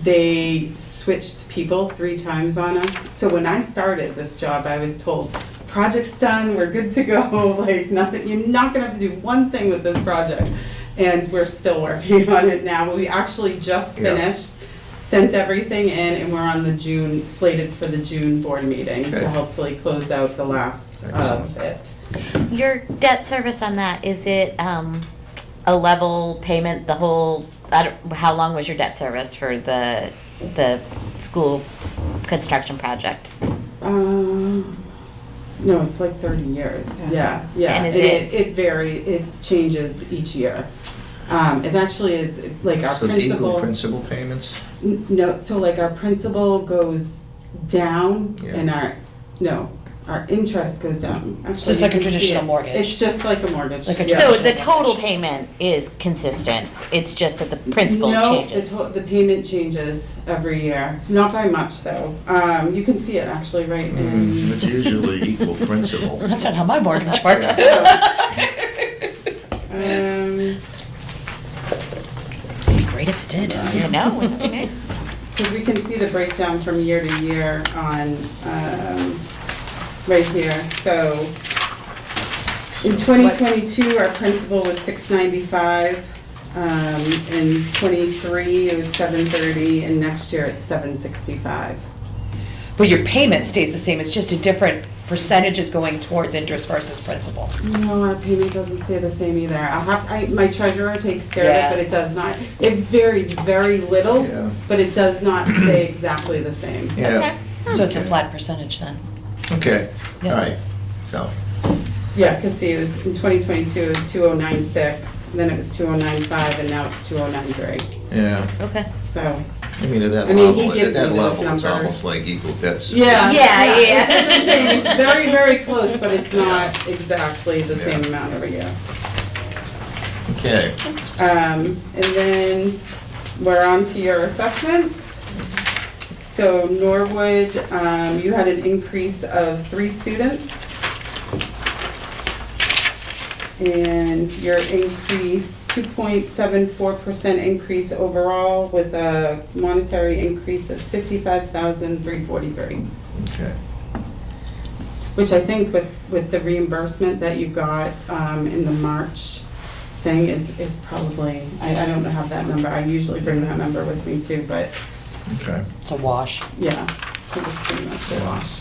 they switched people 3 times on us. So when I started this job, I was told, project's done, we're good to go, like nothing, you're not gonna have to do one thing with this project. And we're still working on it now, but we actually just Yeah. finished, sent everything in, and we're on the June, slated for the June board meeting Okay. to hopefully close out the last of it. Your debt service on that, is it a level payment, the whole, how long was your debt service for the school construction project? No, it's like 30 years, yeah. And is It varies, it changes each year. It actually is, like our So it's equal principal, principal payments? no, so like our principal goes down Yeah. and our interest goes down. Actually, So it's you like a can see traditional it. mortgage. It's just like a mortgage. Like a yeah. So traditional the total mortgage. payment is consistent, it's just that the principal No, changes? the payment changes every year, not by much though. You can see it actually right in. It's usually equal principal. That's not how my mortgage works. It'd be great if it did. I know, wouldn't it be nice? Because we can see the breakdown from year to year on, right here. So in 2022, our principal was $695. In '23, it was $730, and next year it's $765. But your payment stays the same, it's just a different percentage is going towards interest versus principal. No, our payment doesn't stay the same either. My treasurer takes care of Yeah. it, but it does not. It varies very little, Yeah. but it does not stay exactly the same. Yeah, So it's a flat percentage then? okay, all Yeah. right, so, Yeah, because see, it was, in 2022, it was 2096, then it was 2095, and now it's 2093. yeah. Okay. So, I mean, at that I mean, he level, gives at that me those level, it's numbers. almost like equal debts. yeah. Yeah. That's what I'm saying, it's very, very close, but it's not exactly the same Yeah. amount every year. Okay, And then we're on to your assessments. So Norwood, you had an increase of 3 students. And your increase, 2.74% increase overall with a monetary increase of $55,343. okay. Which I think with the reimbursement that you got in the March thing is probably, I don't have that number, I usually bring that number with me too, but Okay. It's a wash. yeah, it was pretty much a wash.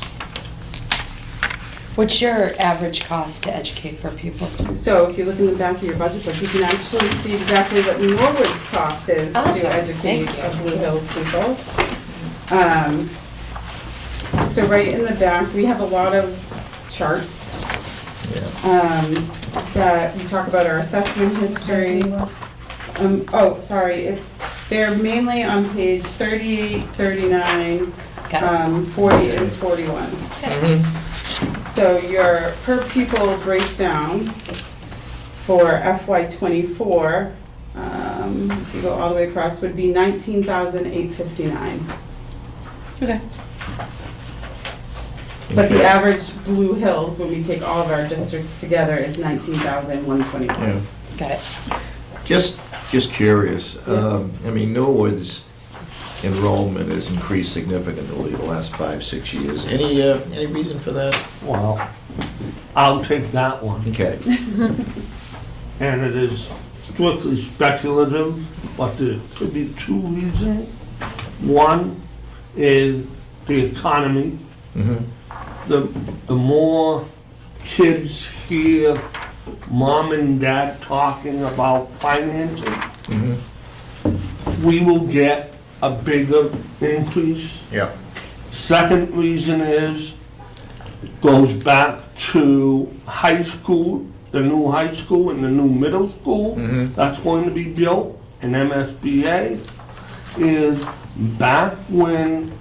What's your average cost to educate for people? So if you look in the back of your budget book, you can actually see exactly what Norwood's cost is Awesome. to educate Thank you. Blue Hills people. So right in the back, we have a lot of charts Yeah. that we talk about our assessment history. They're mainly on page 38, 39, Got it. 40, and 41. So your per pupil breakdown for FY '24, if you go all the way across, would be $19,859. Okay. But the Okay. average Blue Hills, when we take all of our districts together, is $19,121. Yeah. Got it. Just curious, I mean, Norwood's enrollment has increased significantly the last 5-6 years. Any reason for that? Well, I'll take that one. Okay, And it is strictly speculative, but there could be 2 reasons. One is the economy. mhm, The more kids hear mom and dad talking about finances, mhm, we will get a bigger increase. yeah, Second reason is, goes back to high school, the new high school and the new middle school Mhm. that's going to be built in MSBA, is back when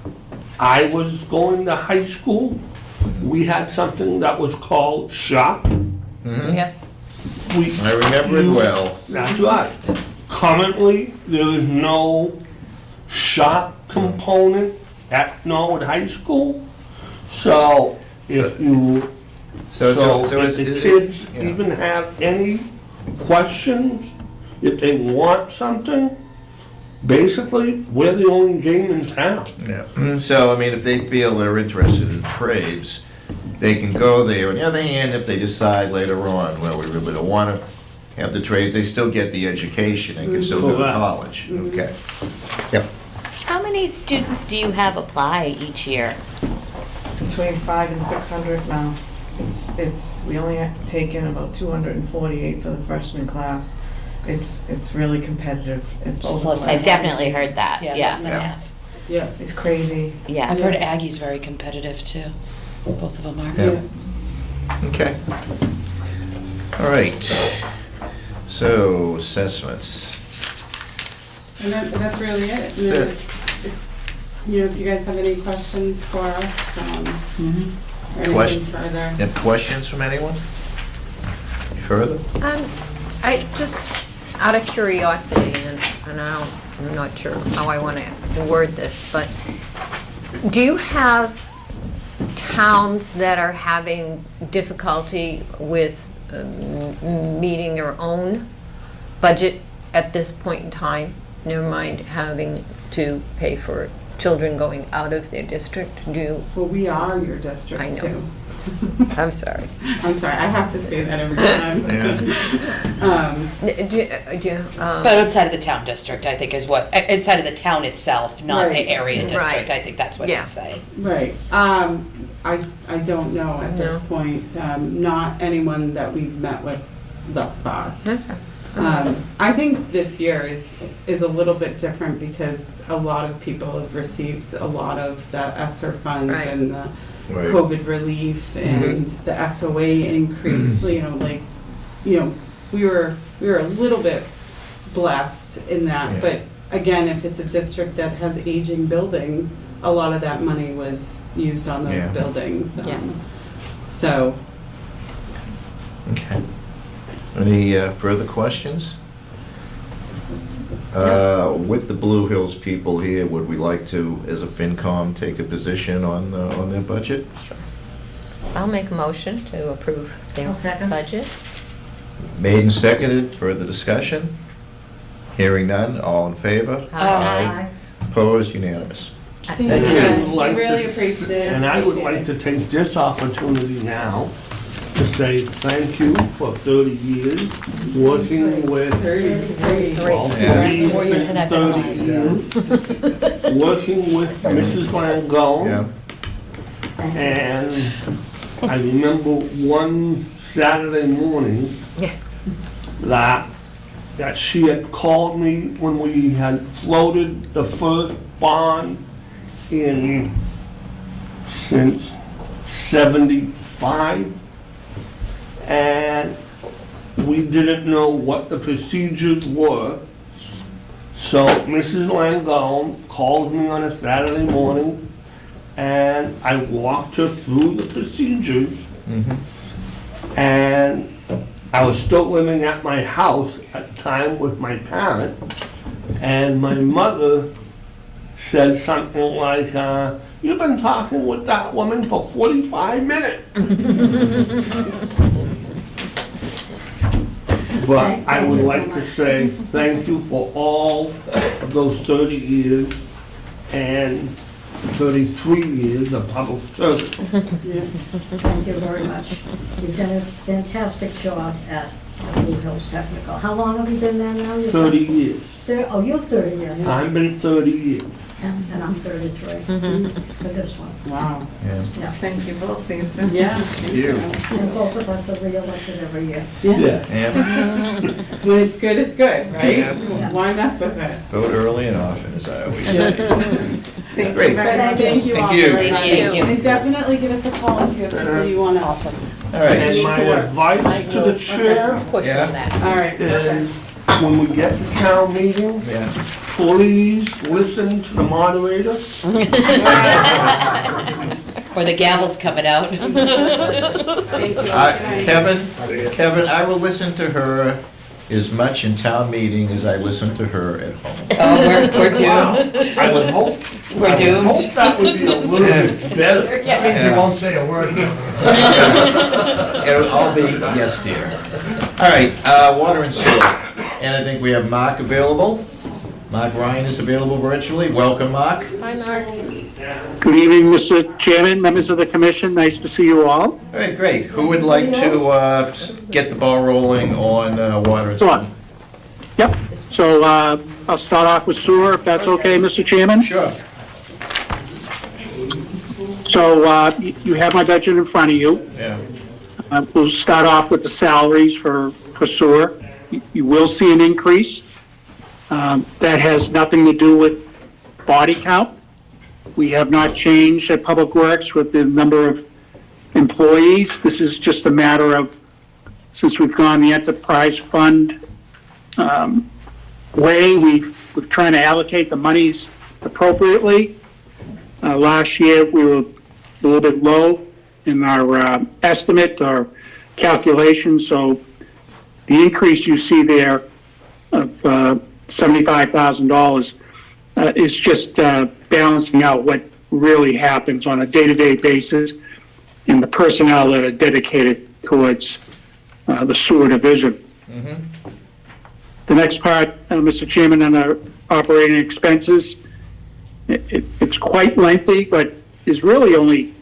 I was going to high school, we had something that was called SHOP. mhm. Yeah. I remember it well. That's right. Currently, there is no shop component at Norwood High School. So if you, So so is if the is kids it? Yeah. even have any questions, if they want something, basically, we're the only game in town. Yeah, so I mean, if they feel they're interested in trades, they can go there. On the other hand, if they decide later on, well, we really don't want to have the trade, they still get the education and can still go to Correct. college. Okay. Yep. How many students do you have apply each year? Between 500 and 600 now. We only take in about 248 for the freshman class. It's really competitive at both less than I've levels. definitely heard that, Yeah, yeah. less than half. Yeah, it's crazy. Yeah. I've heard Aggie's very competitive too. Both of them are. Yeah. Okay. All right. So, assessments. And that's really it. That's it. It's, if you guys have any questions for us, or Question- anything further. Have questions from anyone? Further? I just, out of curiosity, and I'm not sure how I want to word this, but do you have towns that are having difficulty with meeting their own budget at this point in time? Never mind having to pay for children going out of their district? Well, we are your district I know. too. I'm sorry. I'm sorry, I have to say that every time. But outside of the town district, I think is what, inside of the town itself, not Right. the area district, Right. I think that's what Yeah. it's saying. Right. I don't know at this No. point. Not anyone that we've met with thus far. Okay. I think this year is a little bit different because a lot of people have received a lot of the ESSER funds Right. and the Right. COVID relief and the SOA increase. We were a little bit blessed in that, Yeah. but again, if it's a district that has aging buildings, a lot of that money was used on those Yeah. buildings. Yeah. So, Okay. Any further questions? With the Blue Hills people here, would we like to, as a FinCom, take a position on their budget? I'll make a motion to approve their I'll second. budget. Made and seconded, further discussion? Hearing none, all in favor? Aye. Opposed, unanimous. thank you Thank you. guys. I would like We really to- appreciate it. And I would like to take this opportunity now to say thank you for 30 years working with, 33. well, Yeah. 4 years and I've been 30 years, working with Mrs. Langone. Yeah, And I remember one Saturday morning Yeah. that she had called me when we had floated the first bond since 75. And we didn't know what the procedures were. So Mrs. Langone called me on a Saturday morning and I walked her through the procedures. And I was still living at my house at the time with my parents. And my mother said something like, "You've been talking with that woman for 45 minutes." But I would like to say thank you for all of those 30 years and 33 years of public service. Thank you very much. You've done a fantastic job at Blue Hills Technical. How long have you been there now? You said? 30 years. Oh, you're 30 years, I've been 30 years. and I'm 33 for this one. Wow. yeah. Yeah, Thank you both for your service. Yeah. You. and both of us are re-elected every year. Yeah. Yeah, When it's good, right? Yeah. Why mess with it? vote early and often, as I always say. Thank Great. you very much. Thank you all Thank you. very much. Thank you. And definitely give us a call if you have people you want to. Awesome. All right, And my advice to the chair Push Yeah. on that. All right, is perfect. when we get to town meeting, yeah. please listen to the moderator. Or the gavel's coming out. Thank you. Good night. Kevin, I will listen to her as much in town meeting as I listen to her at home. Oh, we're doomed. I would hope. We're I would doomed. hope that would be a little bit better. Yeah. won't say a word. It'll all be yes, dear. All right, water and sewer. And I think we have Mark available. Mark Ryan is available virtually. Welcome, Mark. Hi, Mark. Good evening, Mr. Chairman, members of the commission. Nice to see you all. All right, great. Who would like to get the ball rolling on water and Sure. sewer? Yep. So I'll start off with sewer, if that's okay, Mr. Chairman. Sure. So you have my budget in front of you. Yeah. We'll start off with the salaries for sewer. You will see an increase. That has nothing to do with body count. We have not changed at Public Works with the number of employees. This is just a matter of, since we've gone the enterprise fund way, we're trying to allocate the monies appropriately. Last year, we were a little bit low in our estimate, our calculation, so the increase you see there of $75,000 is just balancing out what really happens on a day-to-day basis and the personnel that are dedicated towards the sewer division. The next part, Mr. Chairman, on our operating expenses, it's quite lengthy, but there's really only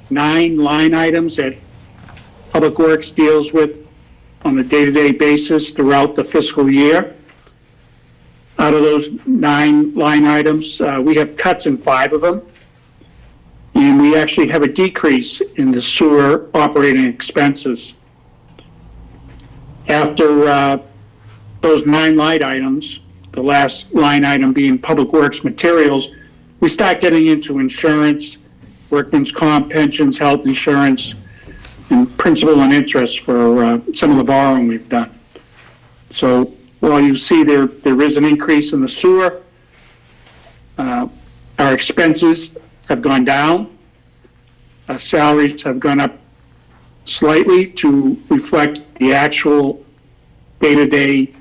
9 line items that Public Works deals with on a day-to-day basis throughout the fiscal year. Out of those 9 line items, we have cuts in 5 of them. And we actually have a decrease in the sewer operating expenses. After those 9 line items, the last line item being Public Works materials, we start getting into insurance, workman's comp, pensions, health insurance, and principal and interest for some of the borrowing we've done. So while you see there is an increase in the sewer, our expenses have gone down. Our salaries have gone up slightly to reflect the actual day-to-day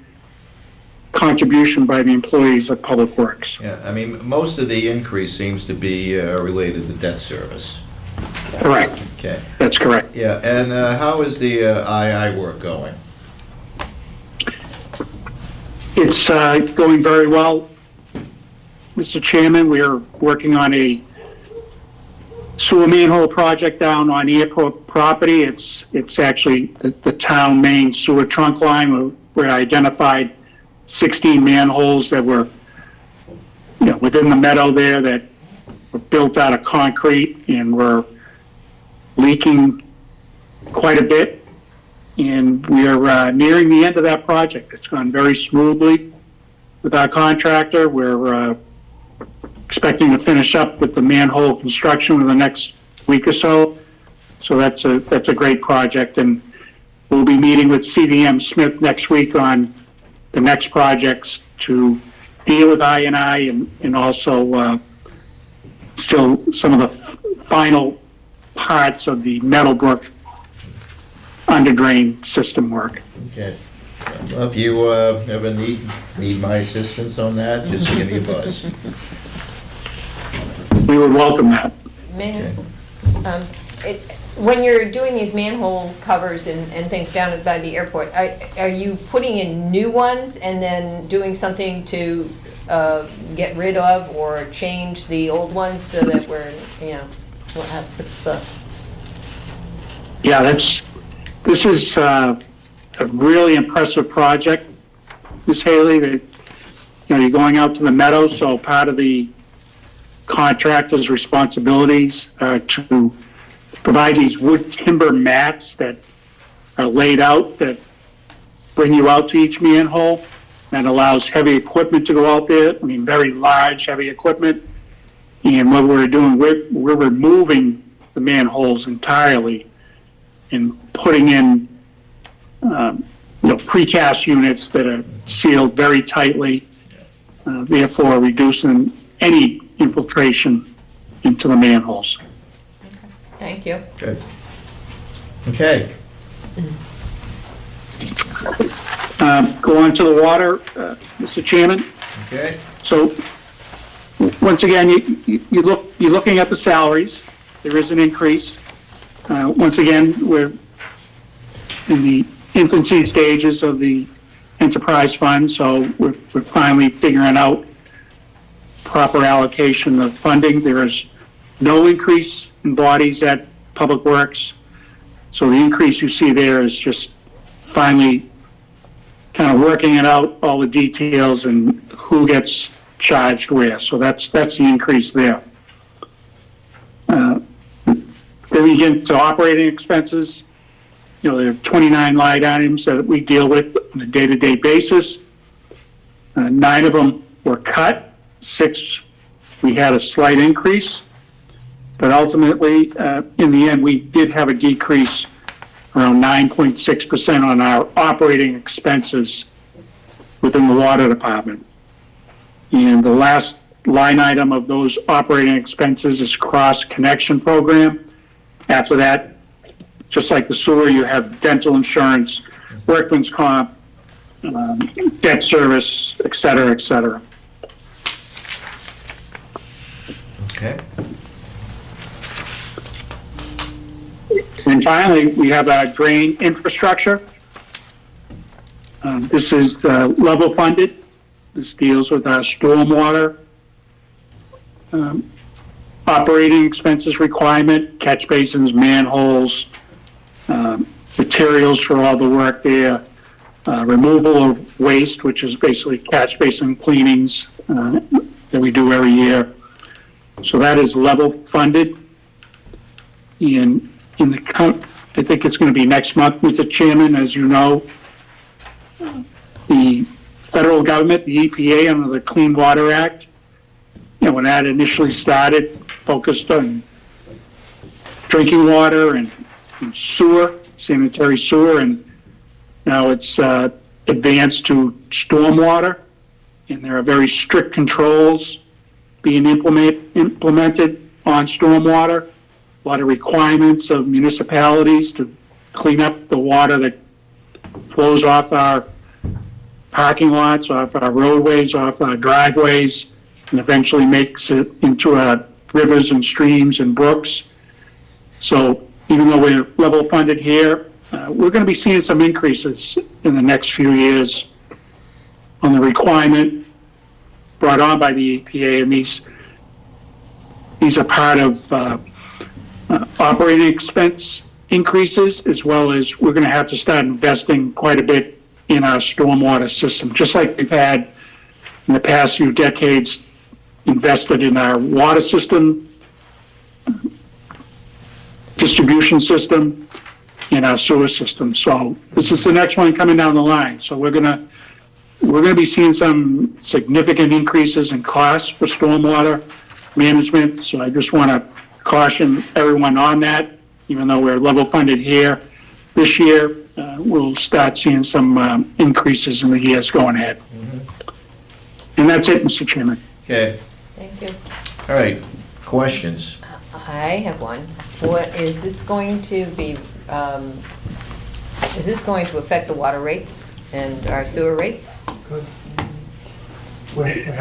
contribution by the employees of Public Works. Yeah, I mean, most of the increase seems to be related to debt service. Correct. Okay. That's correct. Yeah, and how is the II work going? It's going very well, Mr. Chairman. We are working on a sewer manhole project down on airport property. It's actually the town main sewer trunk line. We identified 16 manholes that were, within the meadow there that were built out of concrete and were leaking quite a bit. And we are nearing the end of that project. It's gone very smoothly with our contractor. We're expecting to finish up with the manhole construction in the next week or so. So that's a great project. And we'll be meeting with CDM Smith next week on the next projects to deal with I&I and also still some of the final parts of the Meadowbrook under drain system work. Okay. Well, if you ever need my assistance on that, just give me a buzz. We would welcome that. Mayor, when you're doing these manhole covers and things down by the airport, are you putting in new ones and then doing something to get rid of or change the old ones so that we're, what's the... Yeah, this is a really impressive project, Ms. Haley. That you're going out to the meadow, so part of the contractor's responsibilities are to provide these wood timber mats that are laid out that bring you out to each manhole. That allows heavy equipment to go out there. I mean, very large, heavy equipment. And what we're doing, we're removing the manholes entirely and putting in, precast units that are sealed very tightly, therefore reducing any infiltration into the manholes. Thank you. Good. Okay. Go on to the water, Mr. Chairman. Okay. So, once again, you're looking at the salaries. There is an increase. Once again, we're in the infancy stages of the enterprise fund, so we're finally figuring out proper allocation of funding. There is no increase in bodies at Public Works. So the increase you see there is just finally kind of working it out, all the details and who gets charged where. So that's the increase there. Then we get to operating expenses. You know, there are 29 line items that we deal with on a day-to-day basis. 9 of them were cut, 6 we had a slight increase. But ultimately, in the end, we did have a decrease around 9.6% on our operating expenses within the water department. And the last line item of those operating expenses is cross-connection program. After that, just like the sewer, you have dental insurance, workman's comp, debt service, et cetera, et cetera. Okay. And finally, we have our drain infrastructure. This is level funded. This deals with our stormwater operating expenses requirement, catch basins, manholes, materials for all the work there, removal of waste, which is basically catch basin cleanings that we do every year. So that is level funded. I think it's going to be next month, Mr. Chairman, as you know, the federal government, the EPA, under the Clean Water Act, you know, when that initially started, focused on drinking water and sewer, sanitary sewer, and now it's advanced to stormwater, and there are very strict controls being implemented on stormwater. A lot of requirements of municipalities to clean up the water that flows off our parking lots, off our roadways, off our driveways, and eventually makes it into our rivers and streams and brooks. So even though we're level funded here, we're going to be seeing some increases in the next few years on the requirement brought on by the EPA, and these are part of operating expense increases, as well as we're going to have to start investing quite a bit in our stormwater system, just like we've had in the past few decades, invested in our water system, distribution system, and our sewer system. So this is the next one coming down the line. So we're gonna be seeing some significant increases in costs for stormwater management. So I just want to caution everyone on that. Even though we're level funded here this year, we'll start seeing some increases in the years going ahead. And that's it, Mr. Chairman. Okay, Thank you. all right, questions? I have one. What, is this going to be, is this going to affect the water rates and our sewer rates?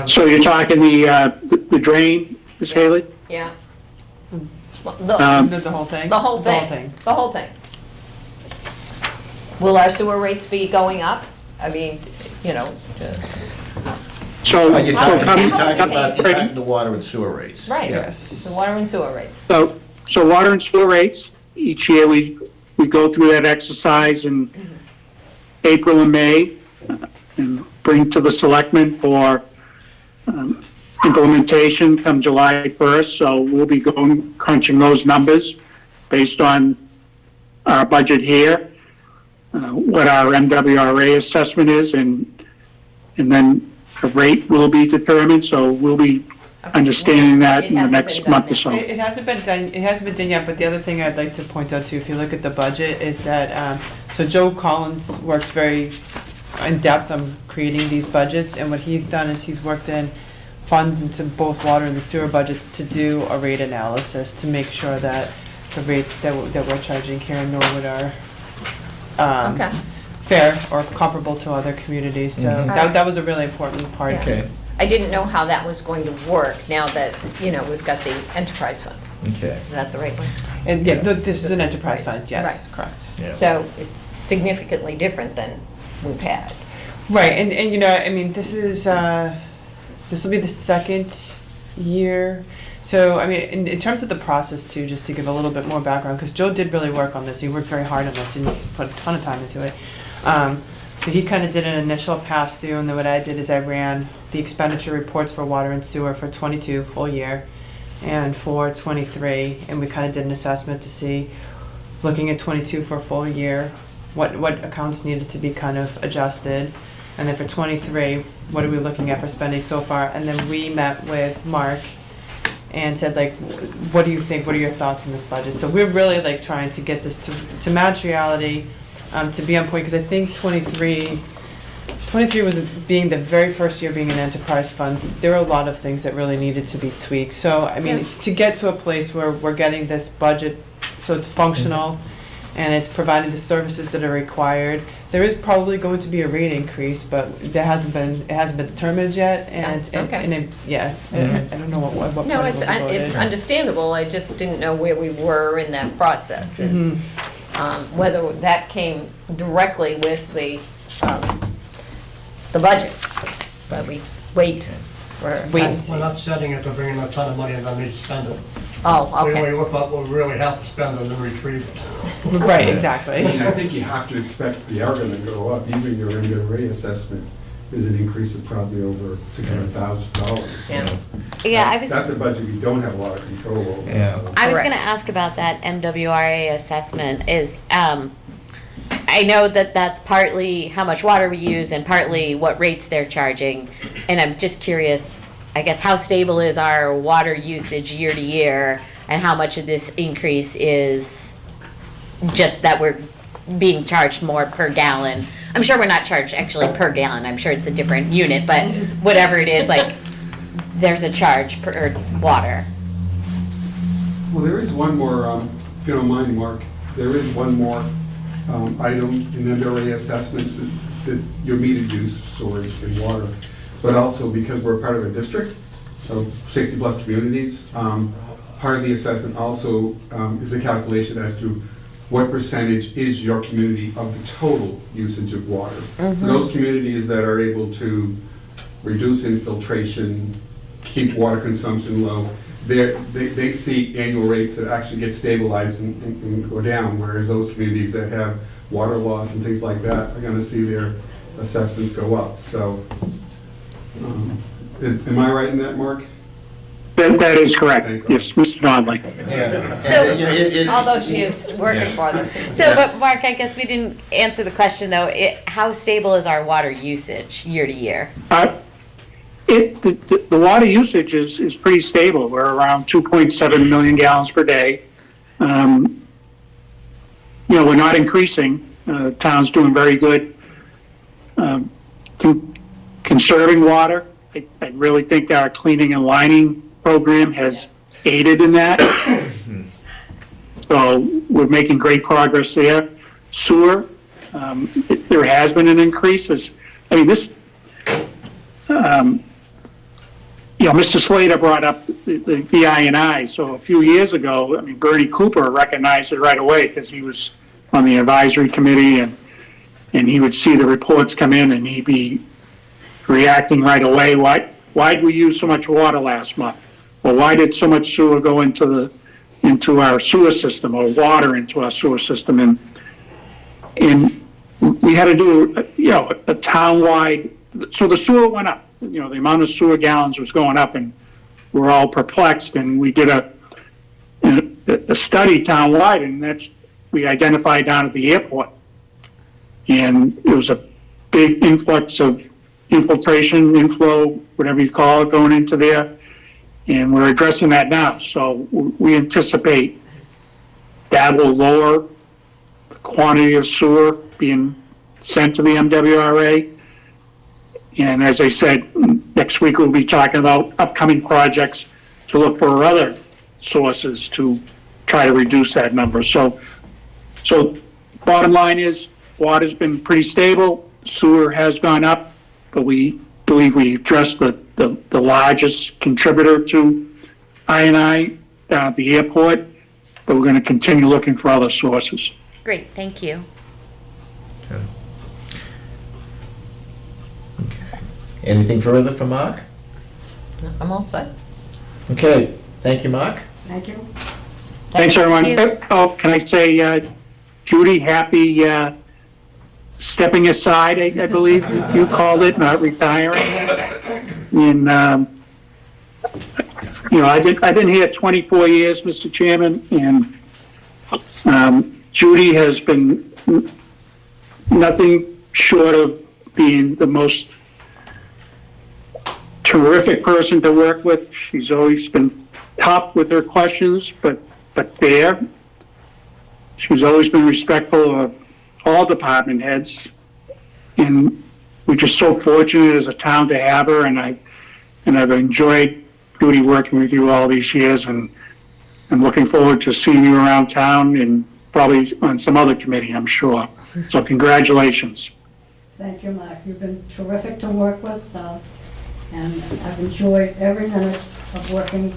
So you're talking the drain, Ms. Haley? Yeah. The whole thing? The whole thing. The whole thing. Will our sewer rates be going up? I mean, you know, So, You're How- talking how- about the water and sewer rates. right, Yeah. the water and sewer rates. So water and sewer rates, each year we go through that exercise in April and May and bring to the selectmen for implementation come July 1st. So we'll be crunching those numbers based on our budget here, what our MWRA assessment is, and then a rate will be determined. So we'll be understanding that It in the hasn't next been done month or yet. so. It hasn't been done, it hasn't been done yet, but the other thing I'd like to point out too, if you look at the budget, is that, so Joe Collins worked very in depth on creating these budgets, and what he's done is he's worked in funds into both water and the sewer budgets to do a rate analysis, to make sure that the rates that we're charging here in Norwood are, Okay. fair or comparable to other communities, so that was a really important part. Yeah. Okay, I didn't know how that was going to work now that, you know, we've got the enterprise funds. okay, Is that the right one? And yeah, this is an enterprise Right. fund, yes, correct. yeah. So it's significantly different than we've had. Right, and you know, I mean, this will be the second year. So, I mean, in terms of the process too, just to give a little bit more background, because Joe did really work on this. He worked very hard on this and he's put a ton of time into it. So he kind of did an initial pass through, and then what I did is I ran the expenditure reports for water and sewer for 22 full year and for 23, and we kind of did an assessment to see, looking at 22 for a full year, what accounts needed to be kind of adjusted. And then for 23, what are we looking at for spending so far? And then we met with Mark and said, like, what do you think? What are your thoughts on this budget? So we're really like trying to get this to match reality, to be on point, because I think 23 was being the very first year being an enterprise fund. There were a lot of things that really needed to be tweaked. So, I mean, it's to get to a place where we're getting this budget so it's functional and it's providing the services that are required. There is probably going to be a rate increase, but it hasn't been determined yet. And I don't know what No, part it's will be voted. it's understandable, I just didn't know where we were in that process, and whether that came directly with the budget, but we wait for. We're not setting it to bring in a ton of money and then we spend it. Oh, We okay. look up what we really have to spend and then retrieve it. Right, exactly. I think you have to expect they are gonna go up. Even your MWRA assessment is an increase of probably over $600,000. Yeah. Yeah, That's a budget we don't have a lot of control over. Yeah. so. I was Correct. going to ask about that MWRA assessment. I know that that's partly how much water we use and partly what rates they're charging. And I'm just curious, I guess, how stable is our water usage year to year, and how much of this increase is just that we're being charged more per gallon? I'm sure we're not charged actually per gallon. I'm sure it's a different unit, but whatever it is, like, there's a charge per water. Well, there is one more, if you don't mind, Mark, there is one more item in the MWRA assessments. It's your metered use, storage, and water. But also because we're part of a district of 60-plus communities, part of the assessment also is a calculation as to what percentage is your community of the total usage of water. So those communities that are able to reduce infiltration, keep water consumption low, they see annual rates that actually get stabilized and go down, whereas those communities that have water loss and things like that are gonna see their assessments go up. So, am I right in that, Mark? That is correct. Thank you. Yes, Mr. Donnelly. Yeah. So, And, you know, it- although she is working Yeah. for them. So, but Mark, I guess we didn't answer the question though. How stable is our water usage year to year? The water usage is pretty stable. We're around 2.7 million gallons per day. We're not increasing. The town's doing very good. Conserving water, I really think our cleaning and lining program has aided in that. So we're making great progress there. Sewer, there has been an increase. Mr. Slater brought up the I&I. So a few years ago, Bernie Cooper recognized it right away because he was on the advisory committee, and he would see the reports come in and he'd be reacting right away. Why did we use so much water last month? Or why did so much sewer go into our sewer system, or water into our sewer system? And we had to do, a town-wide, so the sewer went up. The amount of sewer gallons was going up, and we're all perplexed, and we did a study town-wide, and we identified down at the airport. And there was a big influx of infiltration, inflow, whatever you call it, going into there. And we're addressing that now. So we anticipate that will lower the quantity of sewer being sent to the MWRA. And as I said, next week we'll be talking about upcoming projects to look for other sources to try to reduce that number. So bottom line is, water's been pretty stable, sewer has gone up, but we believe we addressed the largest contributor to I&I down at the airport, but we're going to continue looking for other sources. Great, thank you. Okay. Anything further from Mark? I'm all set. Okay, thank you, Mark. Thank you. Thanks, everyone. you. Oh, can I say, Judy, happy stepping aside, I believe you called it, not retiring. And, I've been here 24 years, Mr. Chairman, and Judy has been nothing short of being the most terrific person to work with. She's always been tough with her questions, but fair. She's always been respectful of all department heads. And we're just so fortunate as a town to have her, and I've enjoyed, Judy, working with you all these years, and I'm looking forward to seeing you around town and probably on some other committee, I'm sure. So congratulations. Thank you, Mark. You've been terrific to work with, and I've enjoyed every minute of working,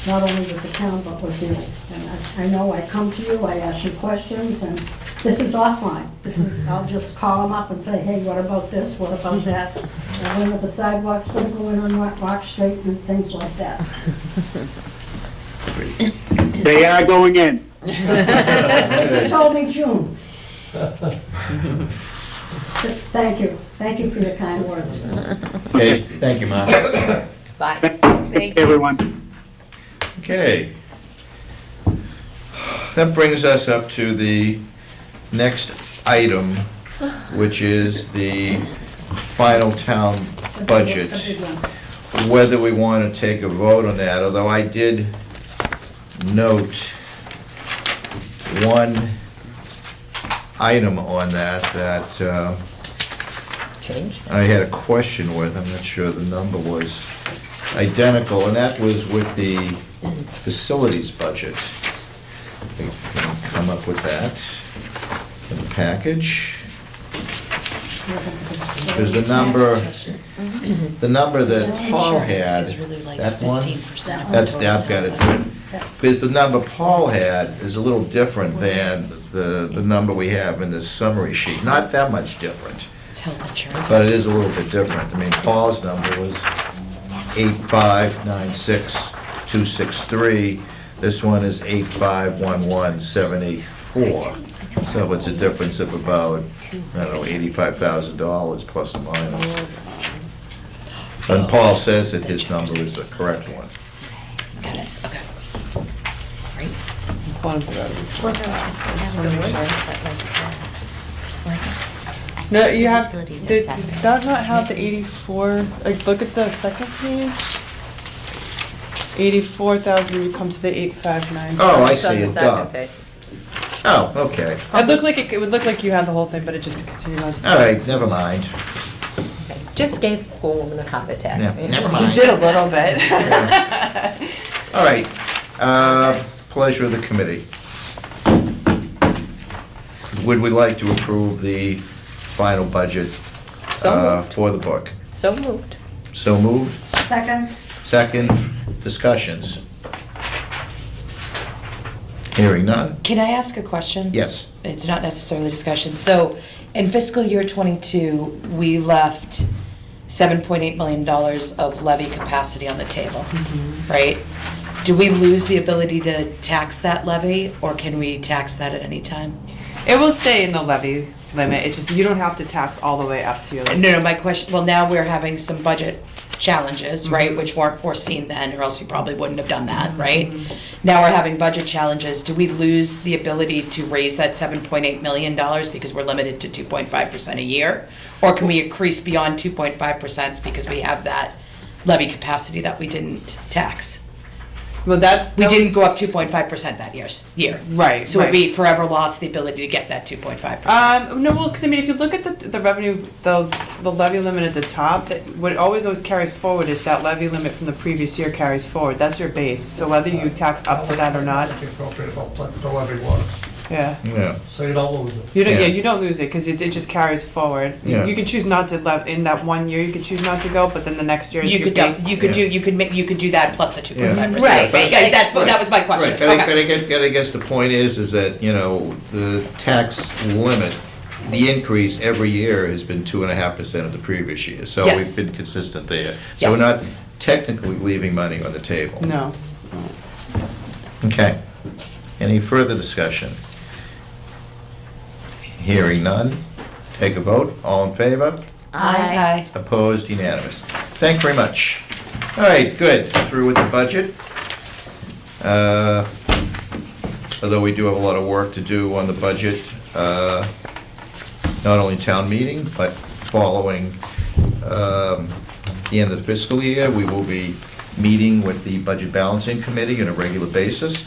not only with the town, but with you. And I know I come to you, I ask you questions, and this is offline. I'll just call them up and say, hey, what about this, what about that? And when are the sidewalks going to go in on Rock Street and things like that. They are going in. You told me June. Thank you. Thank you for your kind words. Okay, thank you, Mark. Bye. Thank you, everyone. Okay. That brings us up to the next item, which is the final town budget. A big one. Whether we want to take a vote on that, although I did note one item on that Change? I had a question with. I'm not sure the number was identical, and that was with the facilities budget. We can come up with that in the package. There's the number that Paul had, that one, I've got it. Because the number Paul had is a little different than the number we have in this summary sheet. Not that much different, It's health insurance. but it is a little bit different. I mean, Paul's number was 8596263. This one is 8511784. So it's a difference of about, I don't know, $85,000 plus or minus. And Paul says that his number is the correct one. Got it, okay. No, you have, does that not have the 84, like, look at the second page? 84,000, you come to the 859. Oh, I It's on see, the it's second done. page. Oh, okay. It would look like you had the whole thing, but it just continued on. All right, never mind. Just gave poor woman a heart attack. Yeah, never You mind. did a little bit. All right, pleasure of the committee. Would we like to approve the final budget So moved. for the book? So moved. So moved. Second, Second, discussions. Hearing none? Can I ask a question? Yes. It's not necessarily discussion. So in fiscal year '22, we left $7.8 million of levy capacity on the table, right? Do we lose the ability to tax that levy, or can we tax that at any time? It will stay in the levy limit, it's just, you don't have to tax all the way up to your. No, my question, well, now we're having some budget challenges, right, which weren't foreseen then, or else we probably wouldn't have done that, right? Now we're having budget challenges. Do we lose the ability to raise that $7.8 million because we're limited to 2.5% a year? Or can we increase beyond 2.5% because we have that levy capacity that we didn't tax? Well, We didn't go up 2.5% that year. Right, So right. we forever lost the ability to get that 2.5%. No, well, because I mean, if you look at the revenue, the levy limit at the top, that what always carries forward is that levy limit from the previous year carries forward. That's your base. So whether you tax up to that or not, Appropriate about what the levy was, yeah, Yeah. so you don't lose it. you don't. Yeah. Yeah, you don't lose it because it just carries forward. Yeah. You can choose not to in that one year. You can choose not to go, but then the next year You your could base- you could Yeah. do you could do that plus the 2.5%. Yeah. Right. Yeah, that was my question. Right, but I Okay. but I guess the point is that, you know, the tax limit, the increase every year has been 2.5% of the previous year. So Yes. we've been consistent there. So Yes. we're not, technically leaving money on the table. No. Okay. Any further discussion? Hearing none. Take a vote. All in favor? Aye. Opposed? Unanimous. Thank you very much. All right, good. Through with the budget. Although we do have a lot of work to do on the budget, not only town meeting, but following the end of the fiscal year, we will be meeting with the Budget Balancing Committee on a regular basis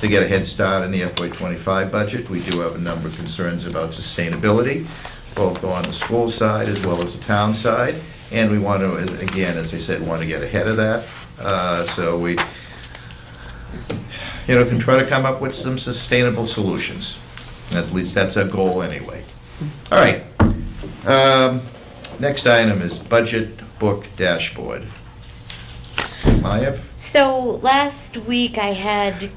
to get a head start in the FY25 budget. We do have a number of concerns about sustainability, both on the school side as well as the town side. And we want to, again, as I said, want to get ahead of that. So we, can try to come up with some sustainable solutions. At least that's our goal anyway. All right. Next item is budget book dashboard. Maya? So last week I had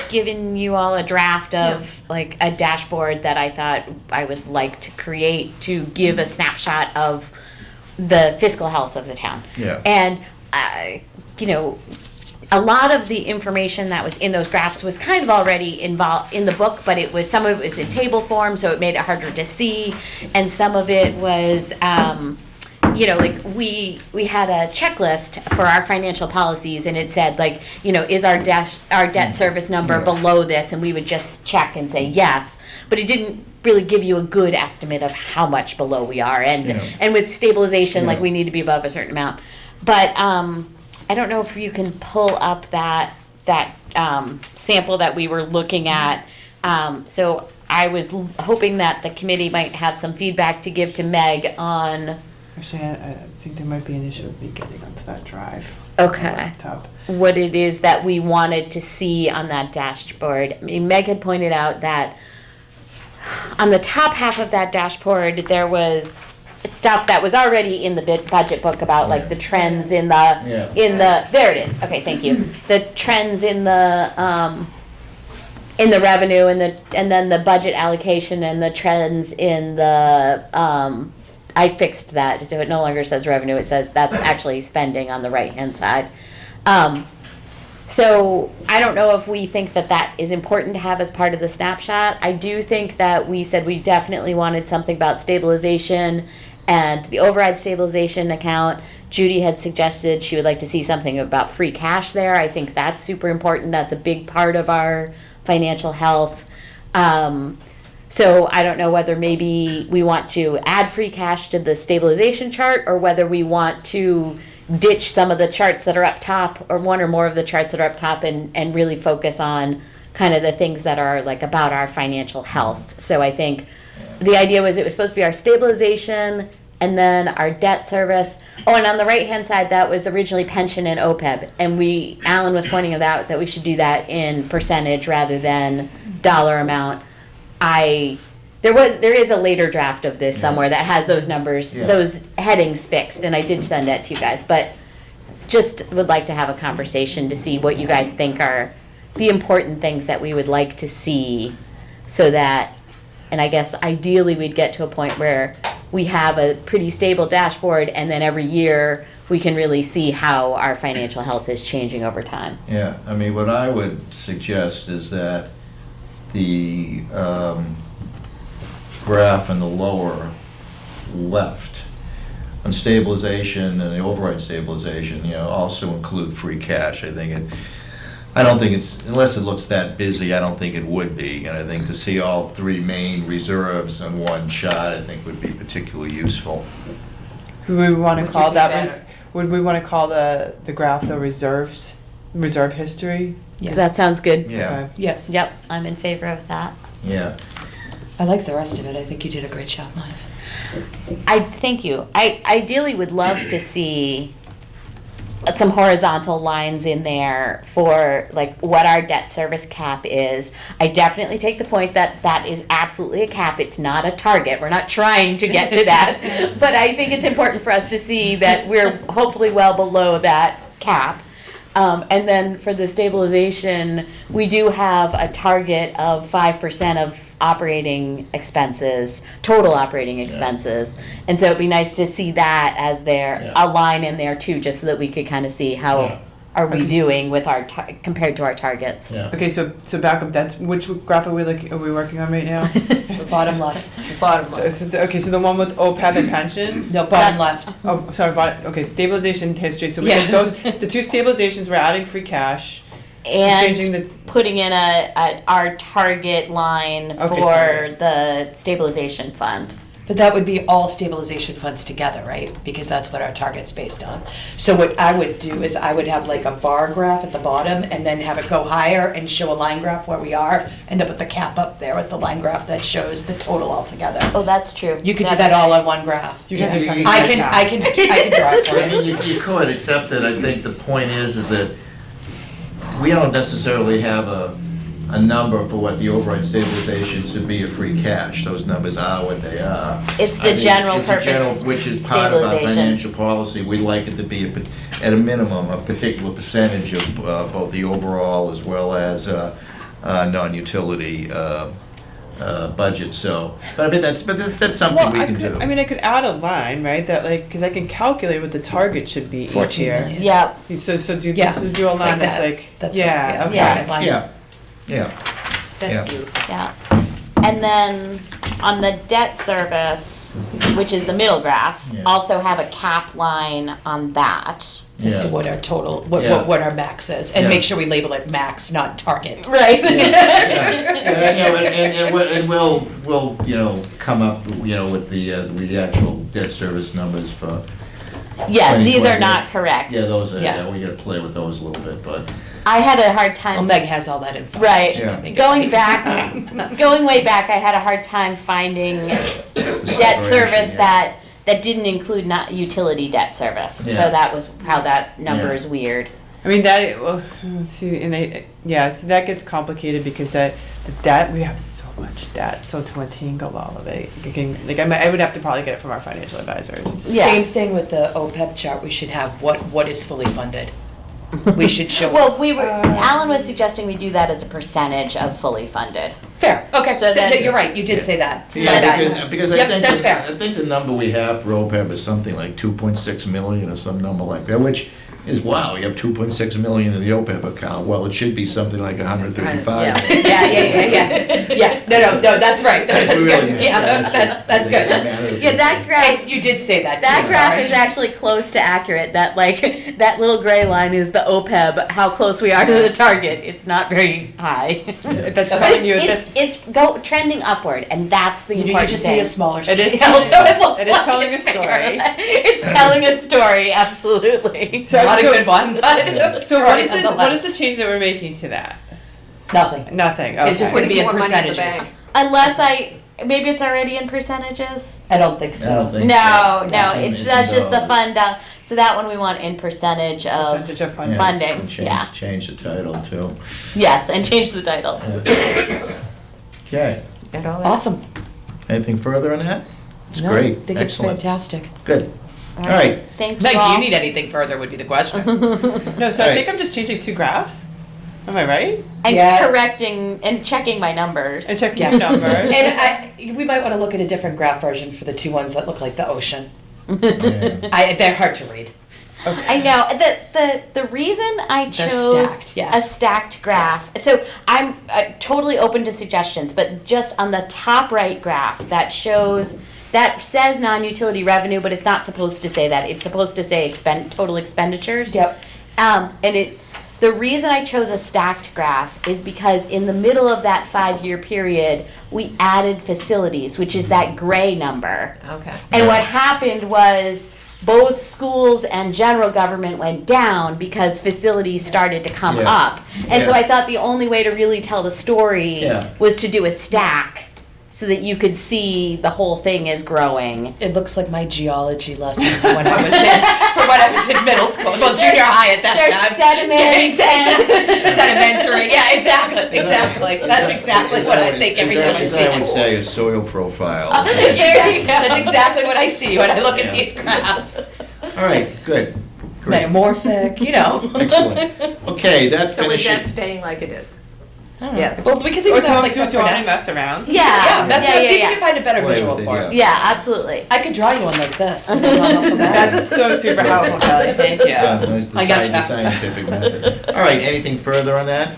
given you all a draft of like a dashboard that I thought I would like to create to give a snapshot of the fiscal health of the town. Yeah. And, a lot of the information that was in those graphs was kind of already involved in the book, but some of it was in table form, so it made it harder to see. And some of it was, we had a checklist for our financial policies, and it said is our debt service number below this, and we would just check and say yes. But it didn't really give you a good estimate of how much below we are, and with stabilization, we need to be above a certain amount. But I don't know if you can pull up that sample that we were looking at. So I was hoping that the committee might have some feedback to give to Meg on. Actually, I think there might be an issue with me getting onto that drive. Okay. Laptop. What it is that we wanted to see on that dashboard. I mean, Meg had pointed out that on the top half of that dashboard, there was stuff that was already in the budget book about the trends in the there it is. Okay, thank you. The trends in the revenue and then the budget allocation and the trends in the I fixed that so it no longer says revenue, it says that's actually spending on the right hand side. So I don't know if we think that is important to have as part of the snapshot. I do think that we said we definitely wanted something about stabilization and the override stabilization account. Judy had suggested she would like to see something about free cash there. I think that's super important. That's a big part of our financial health. So I don't know whether maybe we want to add free cash to the stabilization chart or whether we want to ditch some of the charts that are up top or one or more of the charts that are up top and really focus on kind of the things that are about our financial health. So I think the idea was it was supposed to be our stabilization and then our debt service. Oh, and on the right-hand side, that was originally pension and OPEB. And Alan was pointing out that we should do that in percentage rather than dollar amount. There is a later draft of this somewhere that has those numbers, those headings fixed, and I did send that to you guys. But just would like to have a conversation to see what you guys think are the important things that we would like to see so that, and I guess ideally we'd get to a point where we have a pretty stable dashboard and then every year we can really see how our financial health is changing over time. Yeah, I mean, what I would suggest is that the graph in the lower left on stabilization and the override stabilization, also include free cash. I don't think it's, unless it looks that busy, I don't think it would be. And I think to see all three main reserves in one shot, I think would be particularly useful. Would we want to Would call you be that? better? Would we want to call the graph the reserve history? Yes. That sounds good. Yeah, Okay. Yes. Yep, I'm in favor of that. yeah. I like the rest of it. I think you did a great job, Maya. Thank you. I ideally would love to see some horizontal lines in there for what our debt service cap is. I definitely take the point that is absolutely a cap. It's not a target. We're not trying to get to that. But I think it's important for us to see that we're hopefully well below that cap. And then for the stabilization, we do have a target of 5% of operating expenses, total operating expenses. And so it'd be nice to see that as a line in there too, just so that we could kind of see how Yeah. are we doing with our, compared to our targets. Yeah. Okay, so back up, that's, which graph are we working on right now? The bottom left. Bottom line. Okay, so the one with OPEB and pension? No, bottom left. Oh, sorry, okay, stabilization history, so we Yeah. have those, the two stabilizations, we're adding free cash. Changing the- And putting in our target line Okay, for target. the stabilization fund. But that would be all stabilization funds together, right? Because that's what our target's based on. So what I would do is I would have like a bar graph at the bottom and then have it go higher and show a line graph where we are, and then put the cap up there with the line graph that shows the total altogether. Oh, that's true. You could do That'd that be all nice. on one graph. You guys are talking I about can cash. draw it for I you. mean, you could, except that I think the point is that we don't necessarily have a number for what the override stabilization should be of free cash. Those numbers are what they are. It's I the mean, general it's a general- purpose Which is part of our stabilization. financial policy. We'd like it to be, at a minimum, a particular percentage of both the overall as well as non-utility budget, so. But I mean, that's something we can do. I could add a line, right, that like, because I can calculate what the target should be each 14 year. million. Yep. So do Yeah. a line Like that's that. like, That's yeah, what- okay. Yeah. Line. Yeah, yeah. That's Yeah. beautiful. Yeah. And then on the debt service, which is the middle graph, Yeah. also have a cap line on that. As to Yeah. what our total, Yeah. what our max is, and Yeah. make sure we label it max, not target. Right. And we'll, come up, with the actual debt service numbers for. Yes, these are 2020. not correct. Yeah, those are, Yeah. we gotta play with those a little bit, but, I had a hard Well, time. Meg has all that info. Right. She can make it Going funny. back, going way back, I had a hard time finding debt separation, service yeah. that didn't include not utility debt service. Yeah. So that was how that number Yeah. is weird. I mean, that, well, see, so that gets complicated because the debt, we have so much debt, so to untangle all of it, I would have to probably get it from our financial advisors. Yeah. Same thing with the OPEB chart, we should have what is fully funded. We should show. Well, Alan was suggesting we do that as a percentage of fully funded. Fair, okay, So then- you're right, you did say that. yeah, because I Yep, think, that's fair. I think the number we have for OPEB is something like 2.6 million or some number like that, which is, wow, you have 2.6 million in the OPEB account, well, it should be something like 135. Yeah, no, that's right, that's That's really good, nice. yeah, Yeah, that's good. Yeah, that graph. You did say that That too, graph sorry. is actually close to accurate. That like that little gray line is the OPEB, how close we are to the target. It's not very high. That's But telling you, it's trending upward, and that's the You important just thing. see a smaller It is scale, telling- so it looks it is like telling it's a story. fair. It's telling a story, absolutely. So- Not a so- good one, but. so what is nonetheless. the change that we're making to that? Nothing. Nothing, okay. It's just gonna be in Putting more money in the percentages. Unless maybe it's already in percentages. I don't think so. I don't think so. No, It's in- it's it's that's just the in fund down. So that one we want in percentage of Percentage of funding. Yeah, funding. and Yeah. change the title too. Yes, and change the title. Okay, And all that. Awesome. anything further on that? It's No, great, I think it's excellent, fantastic. good. All right, Thank you Meg, do all. you need anything further would be the question. No, so I Right. think I'm just changing two graphs. Am I right? And Yeah. correcting and checking my numbers. And checking Yeah. your numbers. And we might want to look at a different graph version for the two ones that look like the ocean. Yeah. They're hard to read. I know the reason I They're chose stacked, yeah. a stacked graph. So I'm totally open to suggestions, but just on the top right graph that shows that says non-utility revenue, but it's not supposed to say that. It's supposed to say total expenditures. Yep. And the reason I chose a stacked graph is because in the middle of that 5-year period, we added facilities, which is that gray number. Okay. And what happened was both schools and general government went down because facilities started to come Yeah. up. And so Yeah. I thought the only way to really tell the story Yeah. was to do a stack so that you could see the whole thing is growing. It looks like my geology lesson from when I was in middle school, well, junior high at that There's time. sediment Yeah, exactly. Sedimentary. Yeah, exactly. That's exactly what I think every time I As see I would it. say, a soil profile. There you go. That's exactly what I see when I look at Yeah. these graphs. All right, good, great, Metamorphic, excellent. Okay, that's So is finishing. that staying like it is? Yes. Well, we can think Or about like do that you for want to now. mess around? Yeah, that's yeah, see if you yeah. can find a better Play visual with it, for it. Yeah, absolutely. I could draw you one like this. You know, not so bad. That's so super helpful, Kelly. Thank you. Yeah, nice, the I gotcha. the scientific method. All right, anything further on that?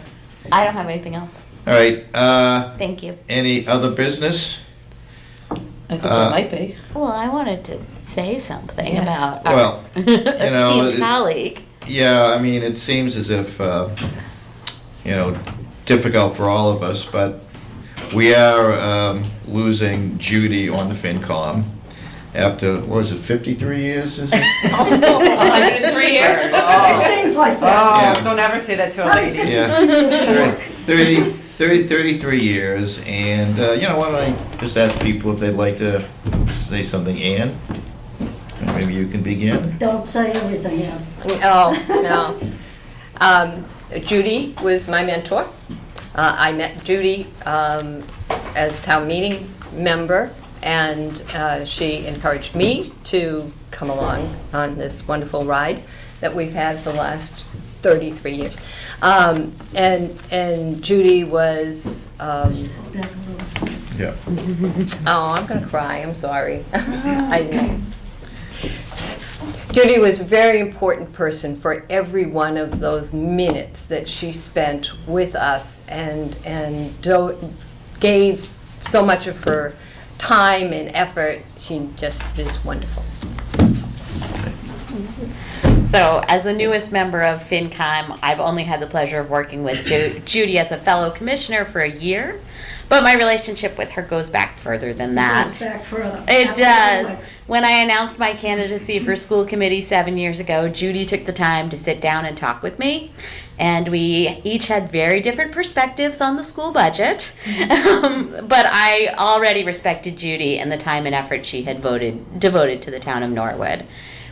I don't have anything else. All right, Thank you. any other business? I think there might be. Well, I wanted to say something Yeah. about our Well, esteemed it- colleague. Yeah, I mean, it seems as if, difficult for all of us, but we are losing Judy on the FinCom after, what was it, 53 years, is it? 103 years. It seems like that. Oh, Yeah. don't ever say that to a How lady. did Yeah. 53 years work? 33 years, and, why don't I just ask people if they'd like to say something. Ann? Maybe you can begin? Don't say everything yet. Oh, no. Judy was my mentor. I met Judy as town meeting member, and she encouraged me to come along on this wonderful ride that we've had for the last 33 years. And Judy was, Yeah. oh, I'm gonna cry, I'm sorry. I know. Judy was a very important person for every one of those minutes that she spent with us and gave so much of her time and effort. She just is wonderful. So, as the newest member of FinCom, I've only had the pleasure of working with Judy as a fellow commissioner for a year, but my relationship with her goes back further than that. It goes back further. It does. Absolutely. When I announced my candidacy for school committee 7 years ago, Judy took the time to sit down and talk with me. And we each had very different perspectives on the school budget. But I already respected Judy and the time and effort she had devoted to the town of Norwood.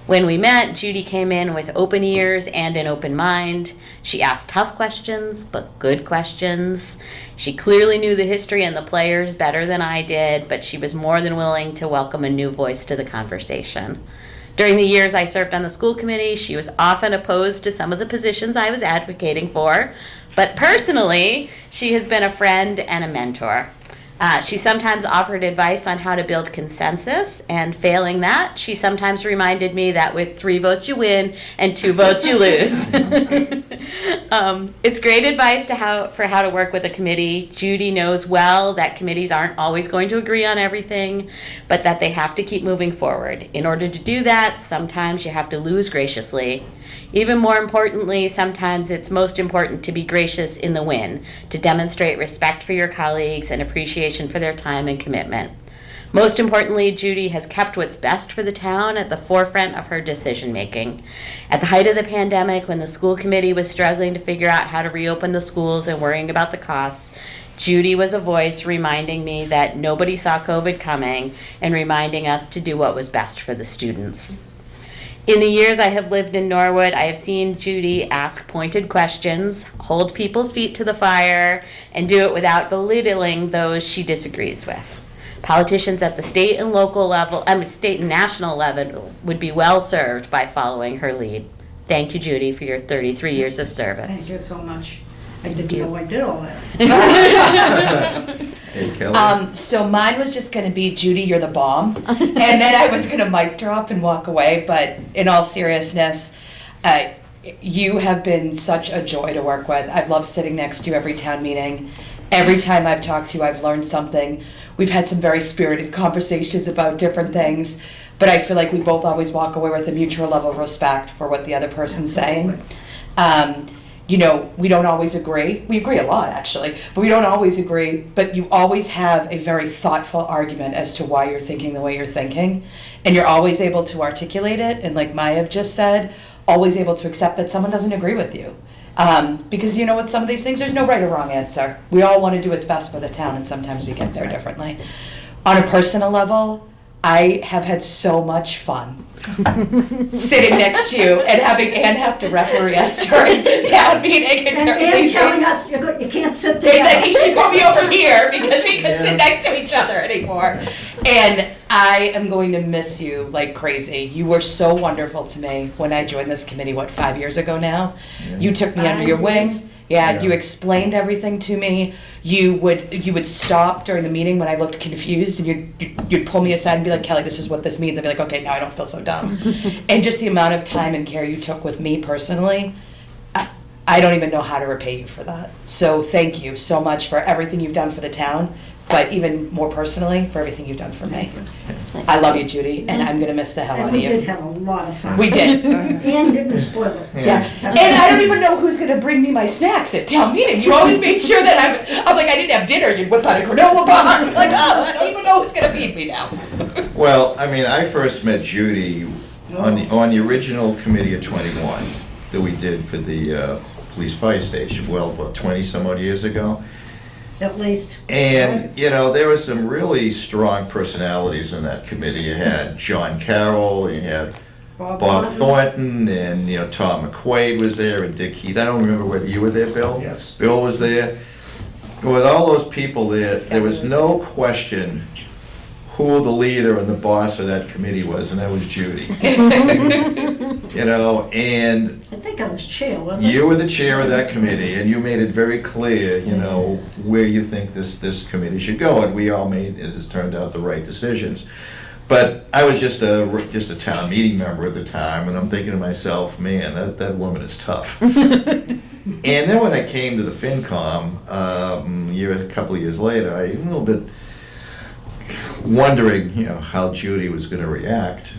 When we met, Judy came in with open ears and an open mind. She asked tough questions, but good questions. She clearly knew the history and the players better than I did, but she was more than willing to welcome a new voice to the conversation. During the years I served on the school committee, she was often opposed to some of the positions I was advocating for, but personally, she has been a friend and a mentor. She sometimes offered advice on how to build consensus, and failing that, she sometimes reminded me that with 3 votes you win and 2 votes you lose. It's great advice for how to work with a committee. Judy knows well that committees aren't always going to agree on everything, but that they have to keep moving forward. In order to do that, sometimes you have to lose graciously. Even more importantly, sometimes it's most important to be gracious in the win, to demonstrate respect for your colleagues and appreciation for their time and commitment. Most importantly, Judy has kept what's best for the town at the forefront of her decision-making. At the height of the pandemic, when the school committee was struggling to figure out how to reopen the schools and worrying about the costs, Judy was a voice reminding me that nobody saw COVID coming and reminding us to do what was best for the students. In the years I have lived in Norwood, I have seen Judy ask pointed questions, hold people's feet to the fire, and do it without belittling those she disagrees with. Politicians at the state and local level, state and national level would be well served by following her lead. Thank you, Judy, for your 33 years of service. Thank you so much. I didn't know I did all that. Hey, Kelly? So mine was just gonna be, Judy, you're the bomb. And then I was gonna mic drop and walk away, but in all seriousness, you have been such a joy to work with. I've loved sitting next to you every town meeting. Every time I've talked to you, I've learned something. We've had some very spirited conversations about different things, but I feel like we both always walk away with a mutual level of respect for what the other person's saying. We don't always agree. We agree a lot, actually, but we don't always agree. But you always have a very thoughtful argument as to why you're thinking the way you're thinking. And you're always able to articulate it. And like Maya just said, always able to accept that someone doesn't agree with you. Because with some of these things, there's no right or wrong answer. We all want to do what's best for the town, and sometimes we get there differently. On a personal level, I have had so much fun sitting next to you and having Ann have to referee us during town meeting and during And these telling things. us you can't sit And together. then she put me over here because we couldn't sit next to each other anymore. And I am going to miss you like crazy. You were so wonderful to me when I joined this committee, 5 years ago now? You took me under your wing. Yeah, you explained everything to me. You would stop during the meeting when I looked confused, and you'd pull me aside and be like, Kelly, this is what this means. I'd be like, okay, now I don't feel so dumb. And just the amount of time and care you took with me personally, I don't even know how to repay you for that. So thank you so much for everything you've done for the town, but even more personally, for everything you've done for me. I love you, Judy, and I'm gonna miss the hell out And of we you. did have a lot of fun. We did. And didn't spoil it. Yeah, and I don't even know who's gonna bring me my snacks at town meeting. You always made sure that I'm like, I didn't have dinner, you'd whip out a granola bar. I'm like, oh, I don't even know who's gonna feed me now. Well, I mean, I first met Judy on the original committee of 21 that we did for the police fire station, well, 20 some odd years ago. At least. And, you know, there were some really strong personalities in that committee. You had John Carroll, you had Bob Thornton, and, you know, Tom McQuaid was there, and Dick Heath. I don't remember whether you were there, Bill? Yes. Bill was there. With all those people there, there was no question who the leader and the boss of that committee was, and that was Judy. You know, and I think I was chair, wasn't I? you were the chair of that committee, and you made it very clear, you know, where you think this committee should go, and we all made, it has turned out, the right decisions. But I was just a town meeting member at the time, and I'm thinking to myself, man, that woman is tough. And then when I came to the FinCom, a couple of years later, I was a little bit wondering, you know, how Judy was going to react.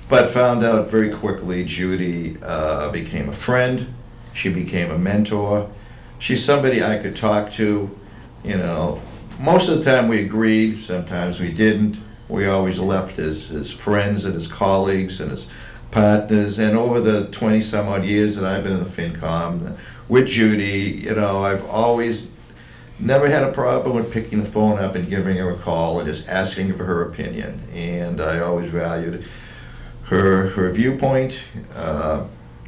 But found out very quickly Judy became a friend. She became a mentor. She's somebody I could talk to. You know, most of the time we agreed, sometimes we didn't. We always left as friends and as colleagues and as partners. And over the 20 some odd years that I've been in the FinCom with Judy, you know, I've always never had a problem with picking the phone up and giving her a call and just asking for her opinion. And I always valued her viewpoint.